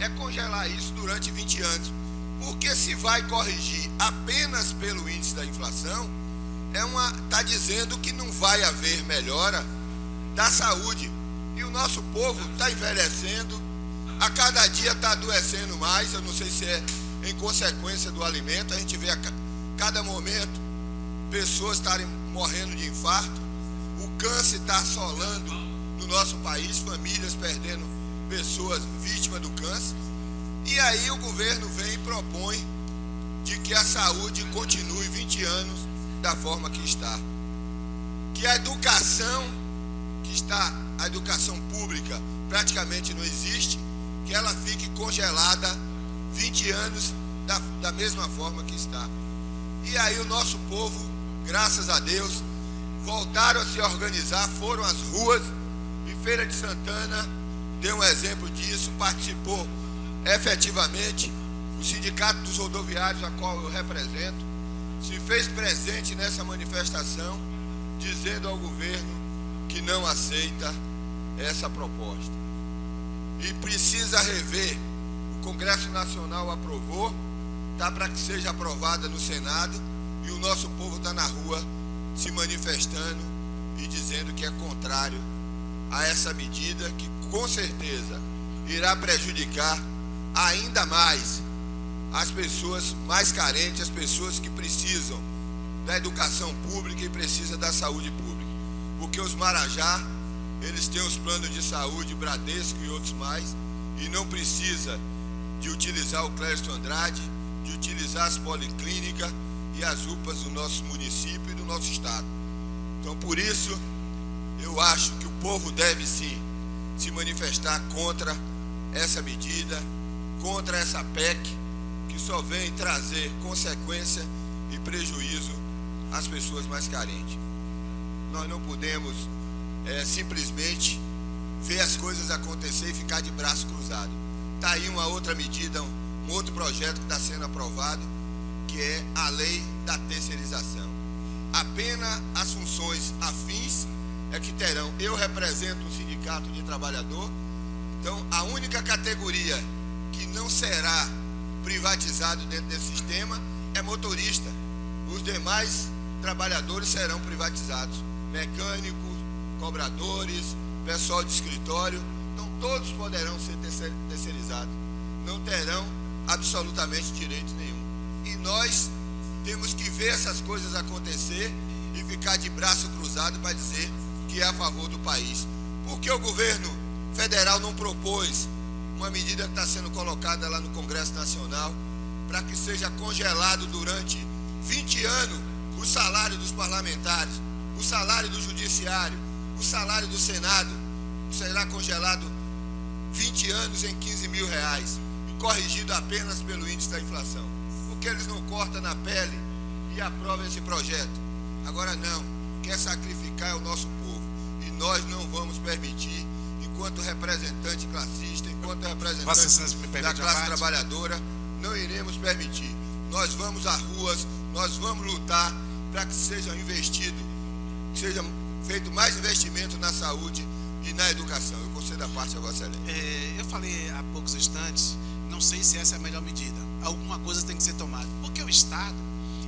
é congelar isso durante 20 anos. Porque se vai corrigir apenas pelo índice da inflação, está dizendo que não vai haver melhora da saúde. E o nosso povo está envelhecendo, a cada dia está adoecendo mais. Eu não sei se é em consequência do alimento. A gente vê a cada momento pessoas estarem morrendo de infarto. O câncer está assolando no nosso país, famílias perdendo pessoas vítimas do câncer. E aí o governo vem e propõe de que a saúde continue 20 anos da forma que está. Que a educação a educação pública praticamente não existe, que ela fique congelada 20 anos da mesma forma que está. E aí o nosso povo, graças a Deus, voltaram a se organizar, foram às ruas, e Feira de Santana deu um exemplo disso, participou efetivamente. O Sindicato dos Rodoviários, a qual eu represento, se fez presente nessa manifestação, dizendo ao governo que não aceita essa proposta. E precisa rever. O Congresso Nacional aprovou, está para que seja aprovada no Senado, e o nosso povo está na rua se manifestando e dizendo que é contrário a essa medida, que com certeza irá prejudicar ainda mais as pessoas mais carentes, as pessoas que precisam da educação pública e precisam da saúde pública. Porque os Marajá, eles têm os planos de saúde, Bradesco e outros mais, e não precisa de utilizar o Clériston Andrade, de utilizar as policlínicas e as UPAs do nosso município e do nosso estado. Então, por isso, eu acho que o povo deve sim se manifestar contra essa medida, contra essa PEC, que só vem trazer consequência e prejuízo às pessoas mais carentes. Nós não podemos simplesmente ver as coisas acontecer e ficar de braço cruzado. Está aí uma outra medida, um outro projeto que está sendo aprovado, que é a lei da terceirização. Apenas as funções afins é que terão. Eu represento um sindicato de trabalhador, então a única categoria que não será privatizado dentro desse sistema é motorista. Os demais trabalhadores serão privatizados. Mecânicos, cobradores, pessoal de escritório, então todos poderão ser terceirizados. Não terão absolutamente direito nenhum. E nós temos que ver essas coisas acontecer e ficar de braço cruzado para dizer que é a favor do país. Porque o governo federal não propôs uma medida que está sendo colocada lá no Congresso Nacional para que seja congelado durante 20 anos o salário dos parlamentares, o salário do judiciário, o salário do Senado, será congelado 20 anos em 15 mil reais e corrigido apenas pelo índice da inflação. Porque eles não cortam na pele e aprovam esse projeto. Agora não, quer sacrificar o nosso povo. E nós não vamos permitir, enquanto representante classista, enquanto representante da classe trabalhadora, não iremos permitir. Nós vamos às ruas, nós vamos lutar para que seja investido, que seja feito mais investimento na saúde e na educação. Eu concedo a parte a Vossa Excelência. Eu falei há poucos instantes, não sei se essa é a melhor medida. Alguma coisa tem que ser tomada. Porque o Estado,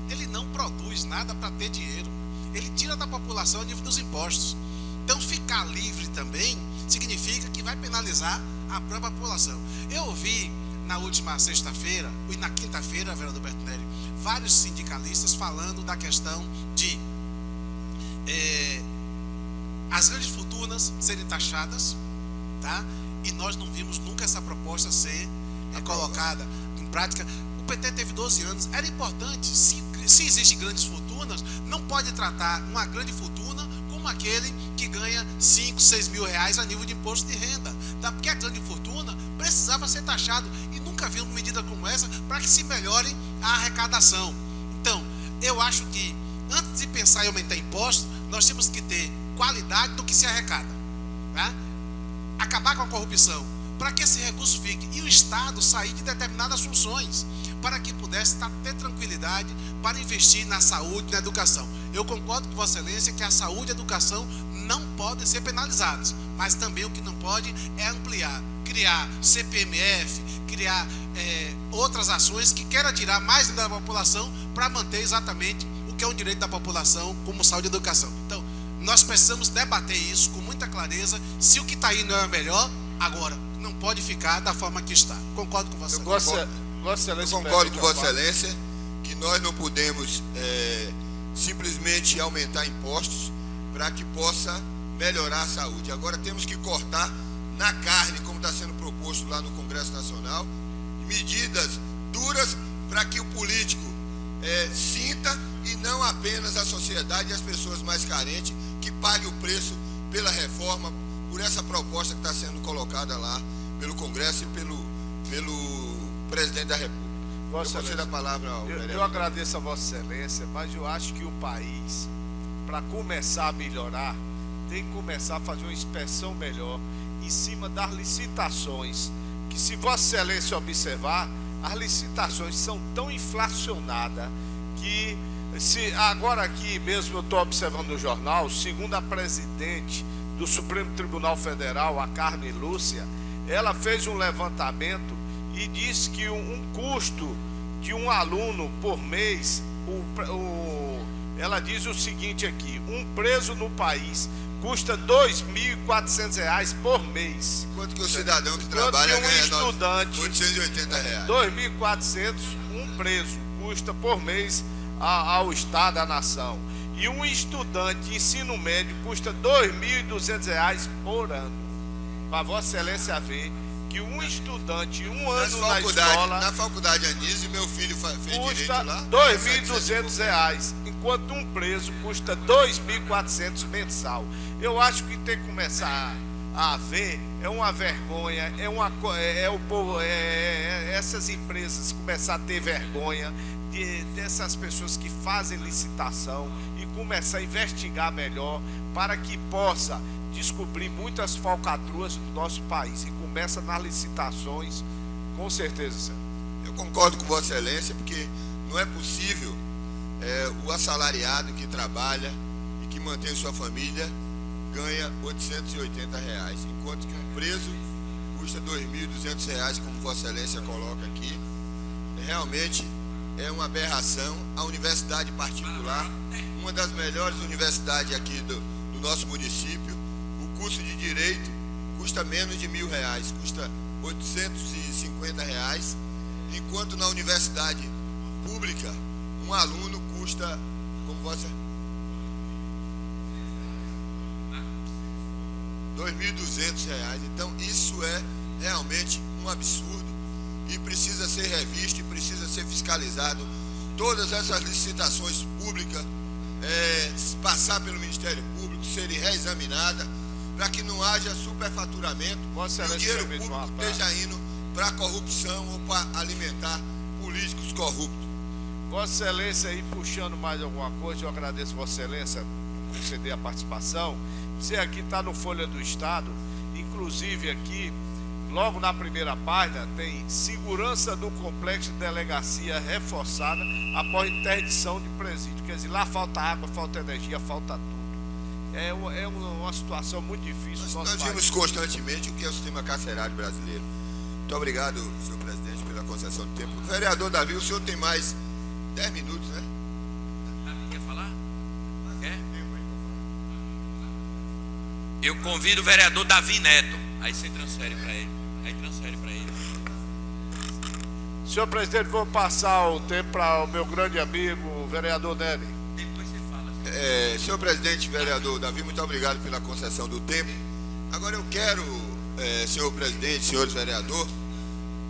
ele não produz nada para ter dinheiro. Ele tira da população a nível dos impostos. Então, ficar livre também significa que vai penalizar a própria população. Eu ouvi na última sexta-feira e na quinta-feira, vereador Bertonelli, vários sindicalistas falando da questão de as grandes fortunas serem taxadas, tá? E nós não vimos nunca essa proposta ser colocada em prática. O PT teve 12 anos, era importante, se existem grandes fortunas, não pode tratar uma grande fortuna como aquele que ganha 5, 6 mil reais a nível de imposto de renda, tá? Porque a grande fortuna precisava ser taxado e nunca vimos medida como essa para que se melhore a arrecadação. Então, eu acho que antes de pensar em aumentar impostos, nós temos que ter qualidade do que se arrecada, tá? Acabar com a corrupção. para que esse recurso fique e o Estado sair de determinadas funções, para que pudesse ter tranquilidade para investir na saúde e na educação. Eu concordo com Vossa Excelência que a saúde e a educação não podem ser penalizados, mas também o que não pode é ampliar, criar CPMF, criar outras ações que queiram tirar mais da população para manter exatamente o que é um direito da população, como saúde e educação. Então, nós precisamos debater isso com muita clareza. Se o que está aí não é o melhor, agora, não pode ficar da forma que está. Concordo com Vossa Excelência. Eu concordo com Vossa Excelência que nós não podemos simplesmente aumentar impostos para que possa melhorar a saúde. Agora temos que cortar na carne, como está sendo proposto lá no Congresso Nacional, medidas duras para que o político sinta e não apenas a sociedade e as pessoas mais carentes que paguem o preço pela reforma, por essa proposta que está sendo colocada lá pelo Congresso e pelo Presidente da República. Vossa Excelência, a palavra ao vereador. Eu agradeço a Vossa Excelência, mas eu acho que o país, para começar a melhorar, tem que começar a fazer uma inspeção melhor em cima das licitações, que se Vossa Excelência observar, as licitações são tão inflacionadas que, agora aqui mesmo eu estou observando no jornal, segundo a presidente do Supremo Tribunal Federal, a Carmen Lúcia, ela fez um levantamento e disse que um custo de um aluno por mês, ela diz o seguinte aqui: um preso no país custa R$ 2.400 por mês. Enquanto que o cidadão que trabalha ganha estudante, R$ 880. R$ 2.400 um preso custa por mês ao Estado, à nação. E um estudante de ensino médio custa R$ 2.200 por ano. Para Vossa Excelência ver que um estudante, um ano na escola... Na faculdade Anísio, meu filho fez direito lá... R$ 2.200, enquanto um preso custa R$ 2.400 mensal. Eu acho que tem que começar a ver, é uma vergonha, essas empresas começar a ter vergonha dessas pessoas que fazem licitação e começar a investigar melhor para que possa descobrir muitas falcatruas do nosso país e começa nas licitações, com certeza, senhor. Eu concordo com Vossa Excelência, porque não é possível o assalariado que trabalha e que mantém sua família ganha R$ 880, enquanto que um preso custa R$ 2.200, como Vossa Excelência coloca aqui. Realmente é uma aberração. A universidade particular, uma das melhores universidades aqui do nosso município, o curso de Direito custa menos de R$ 1.000, custa R$ 850, enquanto na universidade pública, um aluno custa, como Vossa... R$ 2.200. Então isso é realmente um absurdo e precisa ser revisto e precisa ser fiscalizado. Todas essas licitações públicas passar pelo Ministério Público, serem reexaminadas, para que não haja superfaturamento e o dinheiro público esteja indo para a corrupção ou para alimentar políticos corruptos. Vossa Excelência, aí puxando mais alguma coisa, eu agradeço Vossa Excelência por conceder a participação. Você aqui está no Folha do Estado, inclusive aqui, logo na primeira página, tem segurança do complexo de delegacia reforçada após interdição de presídio. Quer dizer, lá falta água, falta energia, falta tudo. É uma situação muito difícil. Nós vimos constantemente o que é o sistema carcerário brasileiro. Muito obrigado, senhor presidente, pela concessão do tempo. Vereador Davi, o senhor tem mais 10 minutos, né? Quer falar? Quer? Eu convido o vereador Davi Neto. Aí você transfere para ele. Senhor presidente, vou passar o tempo para o meu grande amigo, o vereador Nery. Depois você fala. Senhor presidente, vereador Davi, muito obrigado pela concessão do tempo. Agora eu quero, senhor presidente, senhores vereador,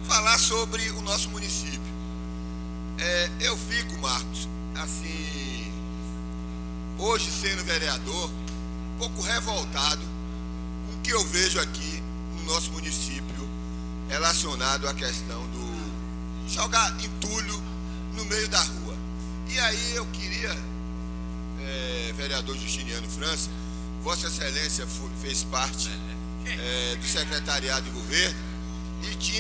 falar sobre o nosso município. Eu fico, Marcos, assim, hoje sendo vereador, um pouco revoltado com o que eu vejo aqui no nosso município relacionado à questão do jogar entulho no meio da rua. E aí eu queria, vereador Justiniano França, Vossa Excelência fez parte do secretariado de governo,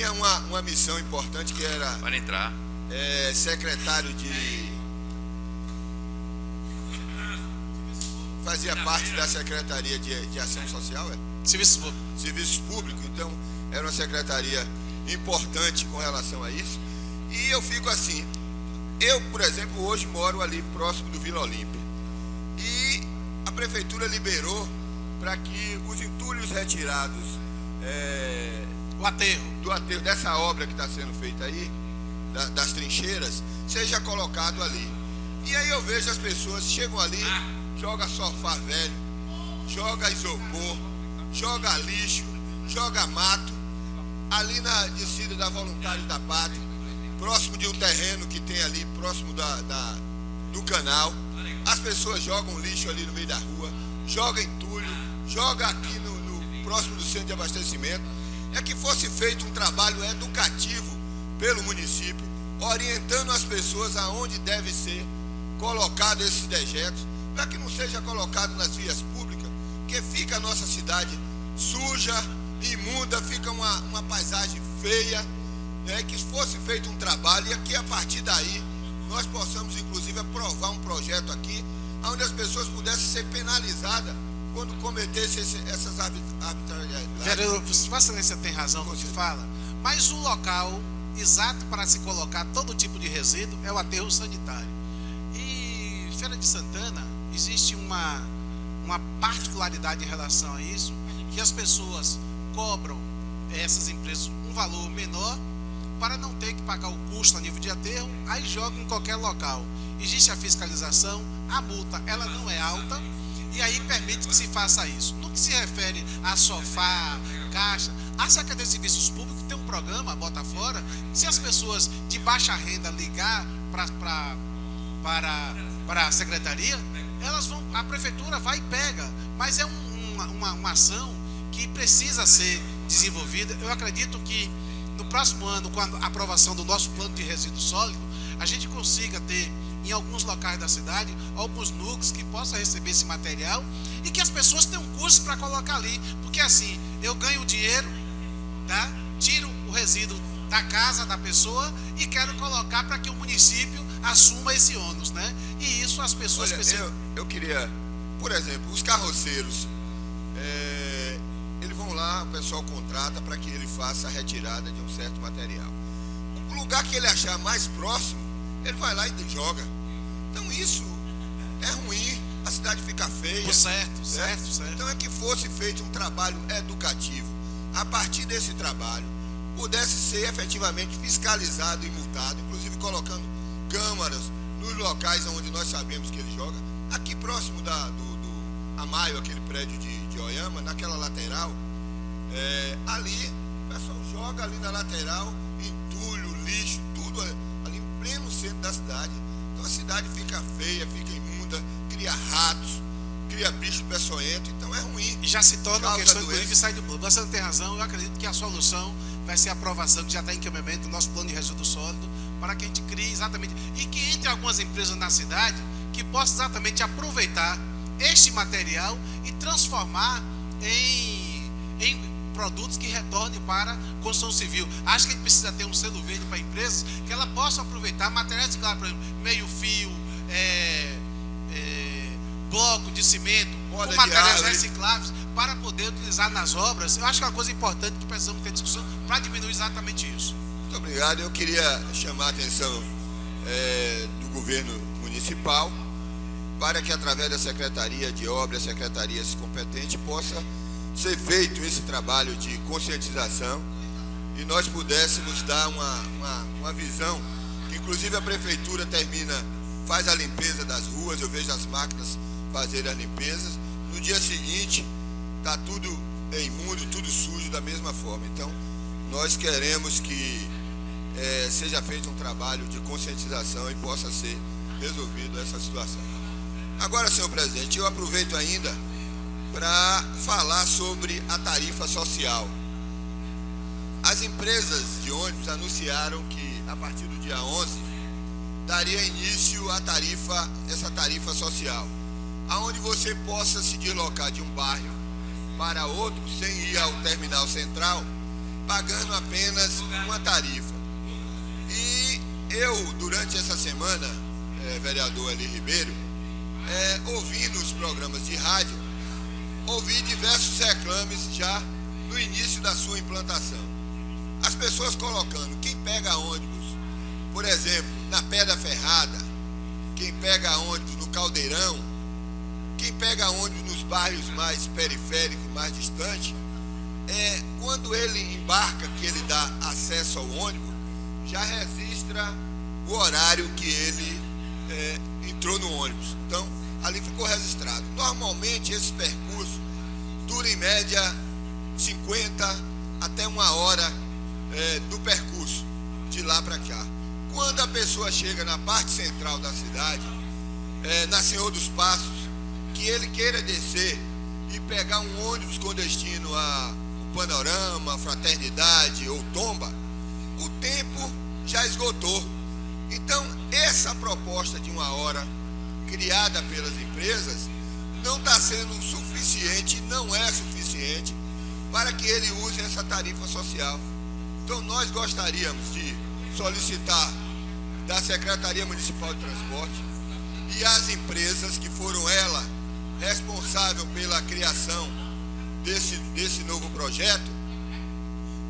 tinha uma missão importante que era Pode entrar. secretário de... Fazia parte da Secretaria de Ação Social, Serviço público. Serviços Públicos, então era uma secretaria importante com relação a isso. E eu fico assim, eu, por exemplo, hoje moro ali próximo do Vila Olímpia. E a prefeitura liberou para que os entulhos retirados do aterro dessa obra que está sendo feita aí, das trincheiras, seja colocado ali. E aí eu vejo as pessoas chegam ali, joga sofá velho, joga isopor, joga lixo, joga mato, ali na descida da Voluntários da Pátria, próximo de um terreno que tem ali, próximo do canal. As pessoas jogam lixo ali no meio da rua, joga entulho, joga aqui próximo do centro de abastecimento. É que fosse feito um trabalho educativo pelo município, orientando as pessoas aonde deve ser colocado esses dejetos, para que não seja colocado nas vias públicas, que fica a nossa cidade suja, imunda, fica uma paisagem feia, né? Que fosse feito um trabalho e que a partir daí nós possamos inclusive aprovar um projeto aqui, onde as pessoas pudessem ser penalizadas quando cometessem essas arbitrariedades. Vereador, Vossa Excelência tem razão no que fala, mas o local exato para se colocar todo tipo de resíduo é o aterro sanitário. E Feira de Santana existe uma particularidade em relação a isso, que as pessoas cobram essas empresas um valor menor para não ter que pagar o custo a nível de aterro, aí jogam em qualquer local. Existe a fiscalização, a multa ela não é alta, e aí permite que se faça isso. No que se refere a sofá, caixa, a Secretaria de Serviços Públicos tem um programa, Bota Fora, se as pessoas de baixa renda ligar para a secretaria, a prefeitura vai e pega, mas é uma ação que precisa ser desenvolvida. Eu acredito que no próximo ano, com a aprovação do nosso plano de resíduo sólido, a gente consiga ter em alguns locais da cidade alguns núcleos que possam receber esse material e que as pessoas tenham custo para colocar ali, porque assim, eu ganho dinheiro, tá? Tiro o resíduo da casa da pessoa e quero colocar para que o município assuma esse ônus, né? E isso as pessoas precisam. Eu queria, por exemplo, os carroceiros, eles vão lá, o pessoal contrata para que ele faça a retirada de um certo material. O lugar que ele achar mais próximo, ele vai lá e joga. Então isso é ruim, a cidade fica feia. Certo. Então é que fosse feito um trabalho educativo. A partir desse trabalho, pudesse ser efetivamente fiscalizado e multado, inclusive colocando câmaras nos locais onde nós sabemos que ele joga. Aqui próximo do Amaio, aquele prédio de Oyama, naquela lateral, ali, o pessoal joga ali na lateral, entulho, lixo, tudo ali em pleno centro da cidade. Então a cidade fica feia, fica imunda, cria ratos, cria bicho peçonhento, então é ruim. E já se torna uma questão, inclusive, sai do plano. Você não tem razão, eu acredito que a solução vai ser a aprovação, que já está em encaminhamento do nosso plano de resíduo sólido, para que a gente crie exatamente, e que entre algumas empresas na cidade, que possa exatamente aproveitar este material e transformar em produtos que retornem para a construção civil. Acho que a gente precisa ter um selo verde para empresas, que ela possa aproveitar materiais, claro, por exemplo, meio fio, bloco de cimento, com materiais recicláveis, para poder utilizar nas obras. Eu acho que é uma coisa importante que precisamos ter discussão para diminuir exatamente isso. Muito obrigado. Eu queria chamar a atenção do governo municipal para que, através da Secretaria de Obras, secretarias competentes, possa ser feito esse trabalho de conscientização e nós pudéssemos dar uma visão, que inclusive a prefeitura faz a limpeza das ruas, eu vejo as máquinas fazerem as limpezas, no dia seguinte está tudo imundo, tudo sujo da mesma forma. Então nós queremos que seja feito um trabalho de conscientização e possa ser resolvido essa situação. Agora, senhor presidente, eu aproveito ainda para falar sobre a tarifa social. As empresas de ônibus anunciaram que a partir do dia 11 daria início a essa tarifa social, aonde você possa se deslocar de um bairro para outro sem ir ao terminal central pagando apenas uma tarifa. E eu, durante essa semana, vereador Eli Ribeiro, ouvindo os programas de rádio, ouvi diversos reclames já no início da sua implantação. As pessoas colocando quem pega ônibus, por exemplo, na Pedra Ferrada, quem pega ônibus no Caldeirão, quem pega ônibus nos bairros mais periféricos, mais distantes, quando ele embarca, que ele dá acesso ao ônibus, já registra o horário que ele entrou no ônibus. Então, ali ficou registrado. Normalmente, esse percurso dura em média 50 até 1 hora do percurso, de lá para cá. Quando a pessoa chega na parte central da cidade, na Senhor dos Passos, que ele queira descer e pegar um ônibus com destino a Panorama, Fraternidade ou Tomba, o tempo já esgotou. Então, essa proposta de 1 hora criada pelas empresas não está sendo suficiente, não é suficiente para que ele use essa tarifa social. Então, nós gostaríamos de solicitar da Secretaria Municipal de Transporte e as empresas que foram ela responsável pela criação desse novo projeto,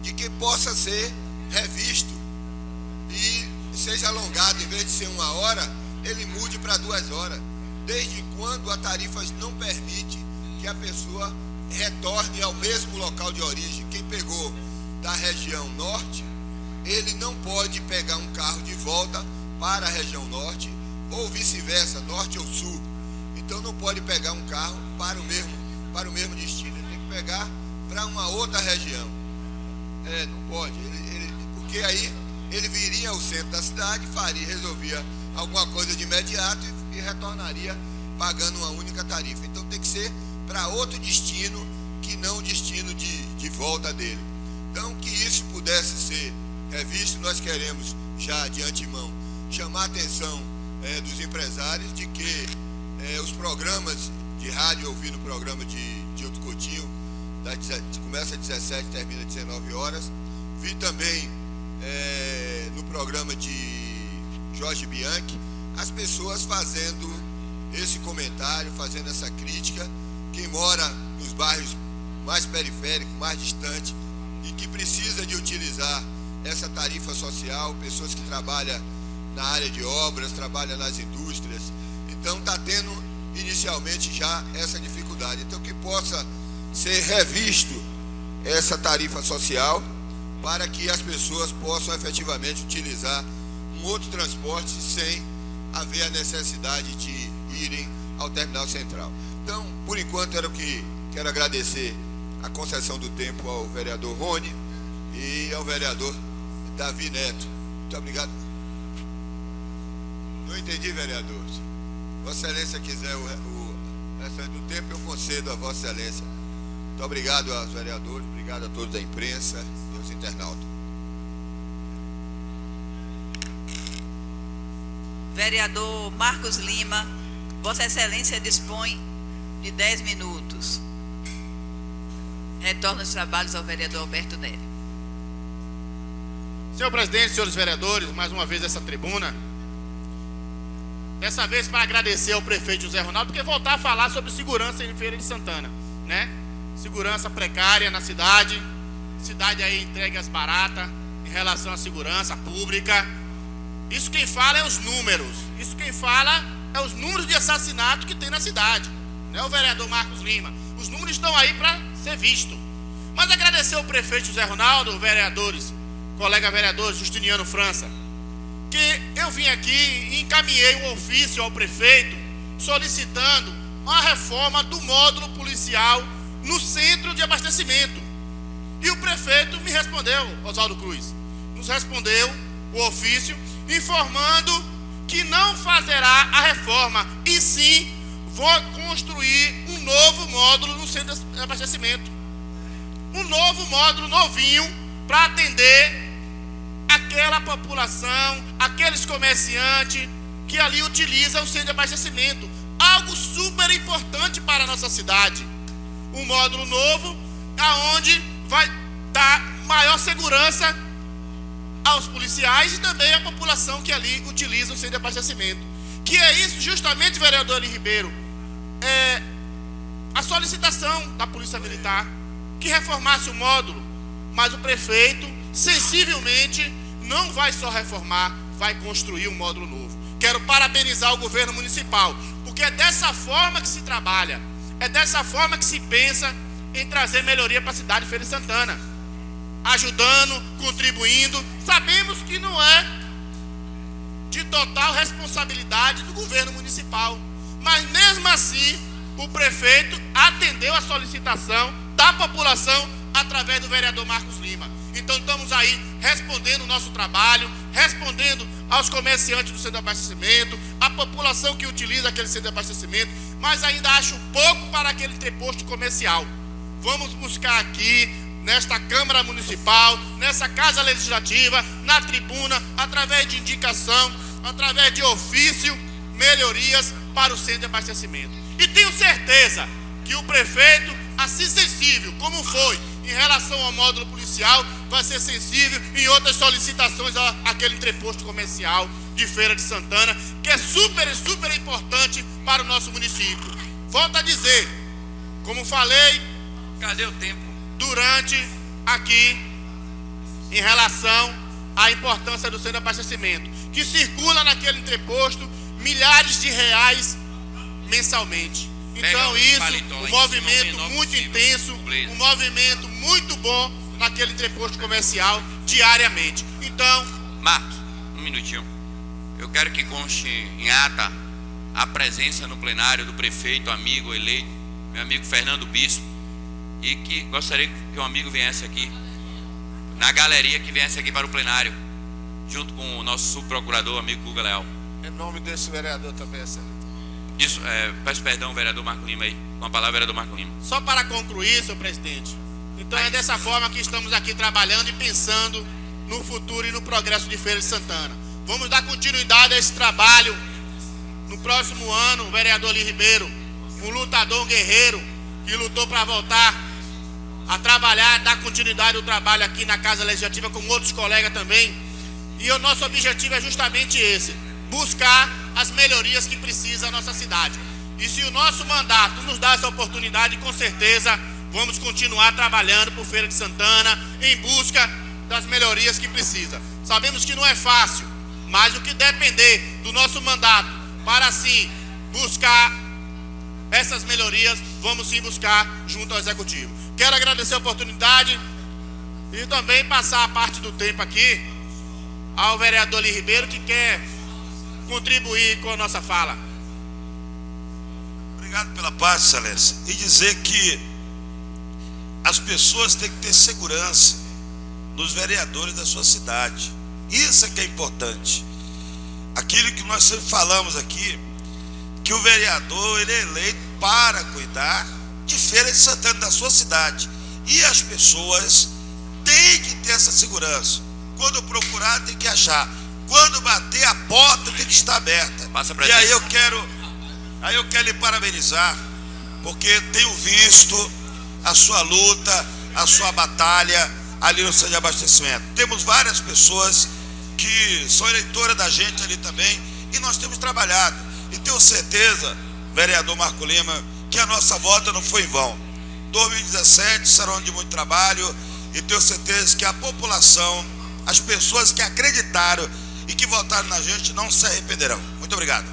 de que possa ser revisto e seja alongado, em vez de ser 1 hora, ele mude para 2 horas, desde quando a tarifa não permite que a pessoa retorne ao mesmo local de origem. Quem pegou da região norte, ele não pode pegar um carro de volta para a região norte, ou vice-versa, norte ou sul. Então não pode pegar um carro para o mesmo destino, ele tem que pegar para uma outra região. Não pode, porque aí ele viria ao centro da cidade, resolvia alguma coisa de imediato e retornaria pagando uma única tarifa. Então tem que ser para outro destino, que não o destino de volta dele. Então, que isso pudesse ser revisto, nós queremos já de antemão chamar a atenção dos empresários de que os programas de rádio, ouvir no programa de Dilto Coutinho, começa às 17, termina às 19 horas. Vi também no programa de Jorge Bianchi, as pessoas fazendo esse comentário, fazendo essa crítica. Quem mora nos bairros mais periféricos, mais distantes, e que precisa de utilizar essa tarifa social, pessoas que trabalham na área de obras, trabalham nas indústrias. Então está tendo inicialmente já essa dificuldade. Então que possa ser revisto essa tarifa social para que as pessoas possam efetivamente utilizar um outro transporte sem haver a necessidade de irem ao terminal central. Então, por enquanto, era o que quero agradecer a concessão do tempo ao vereador Rony e ao vereador Davi Neto. Muito obrigado. Não entendi, vereador. Vossa Excelência quiser o restante do tempo, eu concedo a Vossa Excelência. Muito obrigado aos vereadores, obrigado a todos da imprensa e aos internautas. Vereador Marcos Lima, Vossa Excelência dispõe de 10 minutos. Retorno os trabalhos ao vereador Alberto Nery. Senhor presidente, senhores vereadores, mais uma vez essa tribuna. Dessa vez para agradecer ao prefeito José Ronaldo, porque voltar a falar sobre segurança em Feira de Santana, né? Segurança precária na cidade, cidade aí entregue às baratas em relação à segurança pública. Isso quem fala é os números, isso quem fala é os números de assassinato que tem na cidade, né? O vereador Marcos Lima, os números estão aí para ser visto. Mas agradecer ao prefeito José Ronaldo, vereadores, colega vereador Justiniano França, que eu vim aqui e encaminhei um ofício ao prefeito solicitando uma reforma do módulo policial no centro de abastecimento. E o prefeito me respondeu, Oswaldo Cruz, nos respondeu o ofício informando que não fará a reforma, e sim vou construir um novo módulo no centro de abastecimento. Um novo módulo novinho para atender aquela população, aqueles comerciantes que ali utilizam o centro de abastecimento. Algo super importante para a nossa cidade. Um módulo novo, aonde vai estar maior segurança aos policiais e também à população que ali utiliza o centro de abastecimento. Que é isso justamente, vereador Eli Ribeiro, a solicitação da Polícia Militar que reformasse o módulo, mas o prefeito sensivelmente não vai só reformar, vai construir um módulo novo. Quero parabenizar o governo municipal, porque é dessa forma que se trabalha, é dessa forma que se pensa em trazer melhoria para a cidade de Feira de Santana, ajudando, contribuindo. Sabemos que não é de total responsabilidade do governo municipal, mas mesmo assim o prefeito atendeu a solicitação da população através do vereador Marcos Lima. Então estamos aí respondendo o nosso trabalho, respondendo aos comerciantes do centro de abastecimento, à população que utiliza aquele centro de abastecimento, mas ainda acho pouco para aquele entreposto comercial. Vamos buscar aqui, nesta Câmara Municipal, nessa Casa Legislativa, na tribuna, através de indicação, através de ofício, melhorias para o centro de abastecimento. E tenho certeza que o prefeito, assim sensível como foi em relação ao módulo policial, vai ser sensível em outras solicitações àquele entreposto comercial de Feira de Santana, que é super importante para o nosso município. Volto a dizer, como falei, Cadê o tempo? Durante aqui, em relação à importância do centro de abastecimento, que circula naquele entreposto milhares de reais mensalmente. Então isso, um movimento muito intenso, um movimento muito bom naquele entreposto comercial diariamente. Então, Marcos, um minutinho. Eu quero que conste em ata a presença no plenário do prefeito, amigo eleito, meu amigo Fernando Bispo, e que gostaria que um amigo viesse aqui, na galeria, que viesse aqui para o plenário, junto com o nosso subprocurador, amigo Guga Leal. Em nome desse vereador também, excelente. Isso, peço perdão, vereador Marco Lima aí. Com a palavra, vereador Marco Lima. Só para concluir, senhor presidente. Então é dessa forma que estamos aqui trabalhando e pensando no futuro e no progresso de Feira de Santana. Vamos dar continuidade a esse trabalho. No próximo ano, o vereador Eli Ribeiro, um lutador, um guerreiro, que lutou para voltar a trabalhar, dar continuidade ao trabalho aqui na Casa Legislativa, com outros colegas também. E o nosso objetivo é justamente esse: buscar as melhorias que precisa a nossa cidade. E se o nosso mandato nos dá essa oportunidade, com certeza vamos continuar trabalhando por Feira de Santana em busca das melhorias que precisa. Sabemos que não é fácil, mas o que depender do nosso mandato para assim buscar essas melhorias, vamos sim buscar junto ao Executivo. Quero agradecer a oportunidade e também passar a parte do tempo aqui ao vereador Eli Ribeiro, que quer contribuir com a nossa fala. Obrigado pela paz, Excelência. E dizer que as pessoas têm que ter segurança nos vereadores da sua cidade. Isso é que é importante. Aquilo que nós sempre falamos aqui, que o vereador ele é eleito para cuidar de Feira de Santana, da sua cidade. E as pessoas têm que ter essa segurança. Quando procurar, tem que achar. Quando bater, a porta tem que estar aberta. E aí eu quero lhe parabenizar, porque tenho visto a sua luta, a sua batalha ali no centro de abastecimento. Temos várias pessoas que são eleitoras da gente ali também, e nós temos trabalhado. E tenho certeza, vereador Marco Lima, que a nossa volta não foi em vão. 2017 será um ano de muito trabalho, e tenho certeza que a população, as pessoas que acreditaram e que votaram na gente, não se arrependerão. Muito obrigado.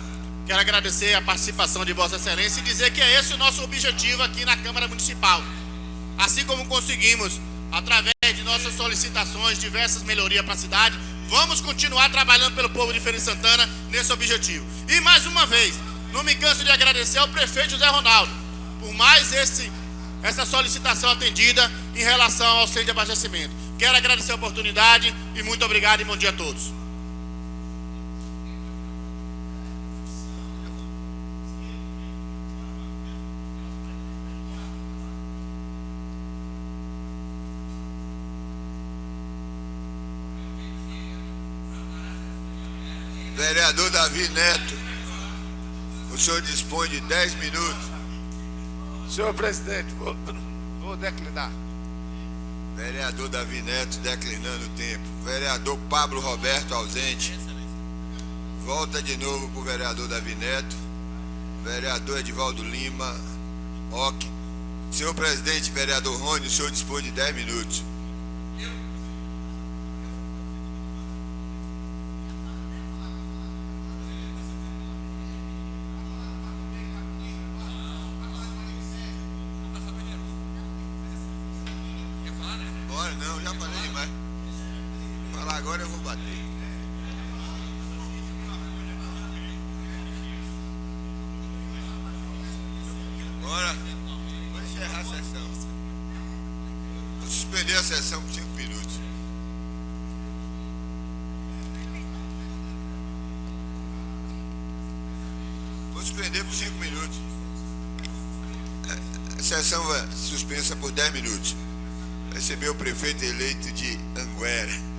Quero agradecer a participação de Vossa Excelência e dizer que é esse o nosso objetivo aqui na Câmara Municipal. Assim como conseguimos, através de nossas solicitações, diversas melhorias para a cidade, vamos continuar trabalhando pelo povo de Feira de Santana nesse objetivo. E mais uma vez, não me canso de agradecer ao prefeito José Ronaldo por mais essa solicitação atendida em relação ao centro de abastecimento. Quero agradecer a oportunidade e muito obrigado e bom dia a todos. Vereador Davi Neto, o senhor dispõe de 10 minutos. Senhor presidente, vou declinar. Vereador Davi Neto declinando o tempo. Vereador Pablo Roberto ausente. Volta de novo para o vereador Davi Neto. Vereador Edivaldo Lima. Ok. Senhor presidente, vereador Rony, o senhor dispõe de 10 minutos. Bora, não, já falei demais. Falar agora eu vou bater. Bora. Vou encerrar a sessão. Vou suspender a sessão por 5 minutos. Vou suspender por 5 minutos. A sessão vai suspensa por 10 minutos. Receber o prefeito eleito de Anguera.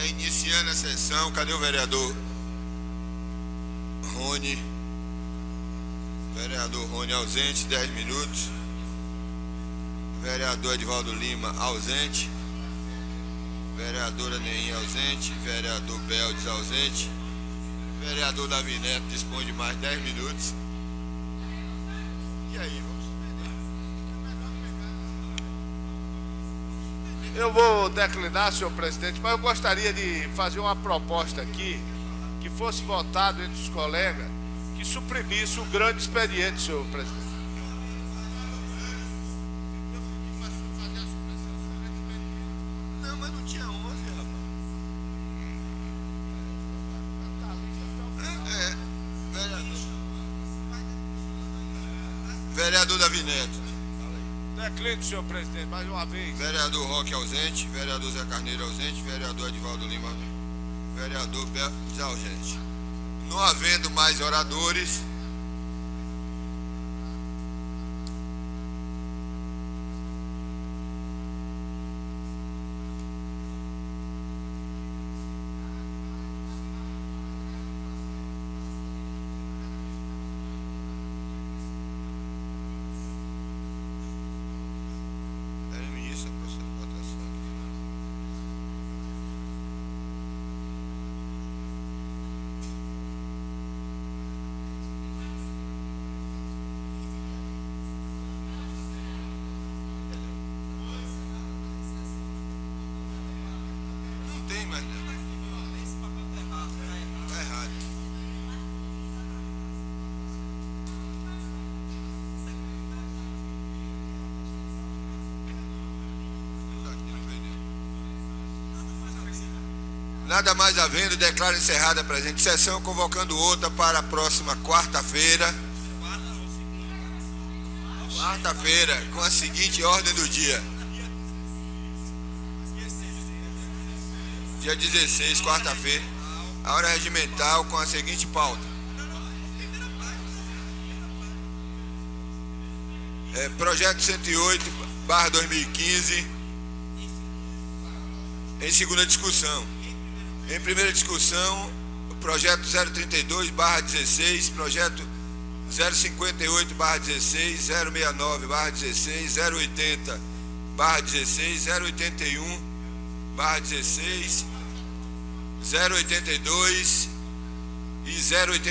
Iniciando a sessão, cadê o vereador Rony? Vereador Rony ausente, 10 minutos. Vereador Edivaldo Lima ausente. Vereadora Neim ausente. Vereador Beldes ausente. Vereador Davi Neto dispõe de mais 10 minutos. E aí, vamos? Eu vou declinar, senhor presidente, mas eu gostaria de fazer uma proposta aqui, que fosse votado entre os colegas, que suprimisse o grande expediente, senhor presidente. Não, mas não tinha 11, rapaz. Vereador Davi Neto. Declino, senhor presidente, mais uma vez. Vereador Roque ausente, vereador Zé Carneiro ausente, vereador Edivaldo Lima, vereador Beldes ausente. Não havendo mais oradores, tem mais nada. Tá errado. Nada mais havendo, declaro encerrada a presente sessão, convocando outra para a próxima quarta-feira. Quarta-feira, com a seguinte ordem do dia. Dia 16, quarta-feira, a hora regimental com a seguinte pauta. Projeto 108/2015, em segunda discussão. Em primeira discussão, o projeto 032/16, projeto 058/16, 069/16, 080/16, 081/16, 082 e 080.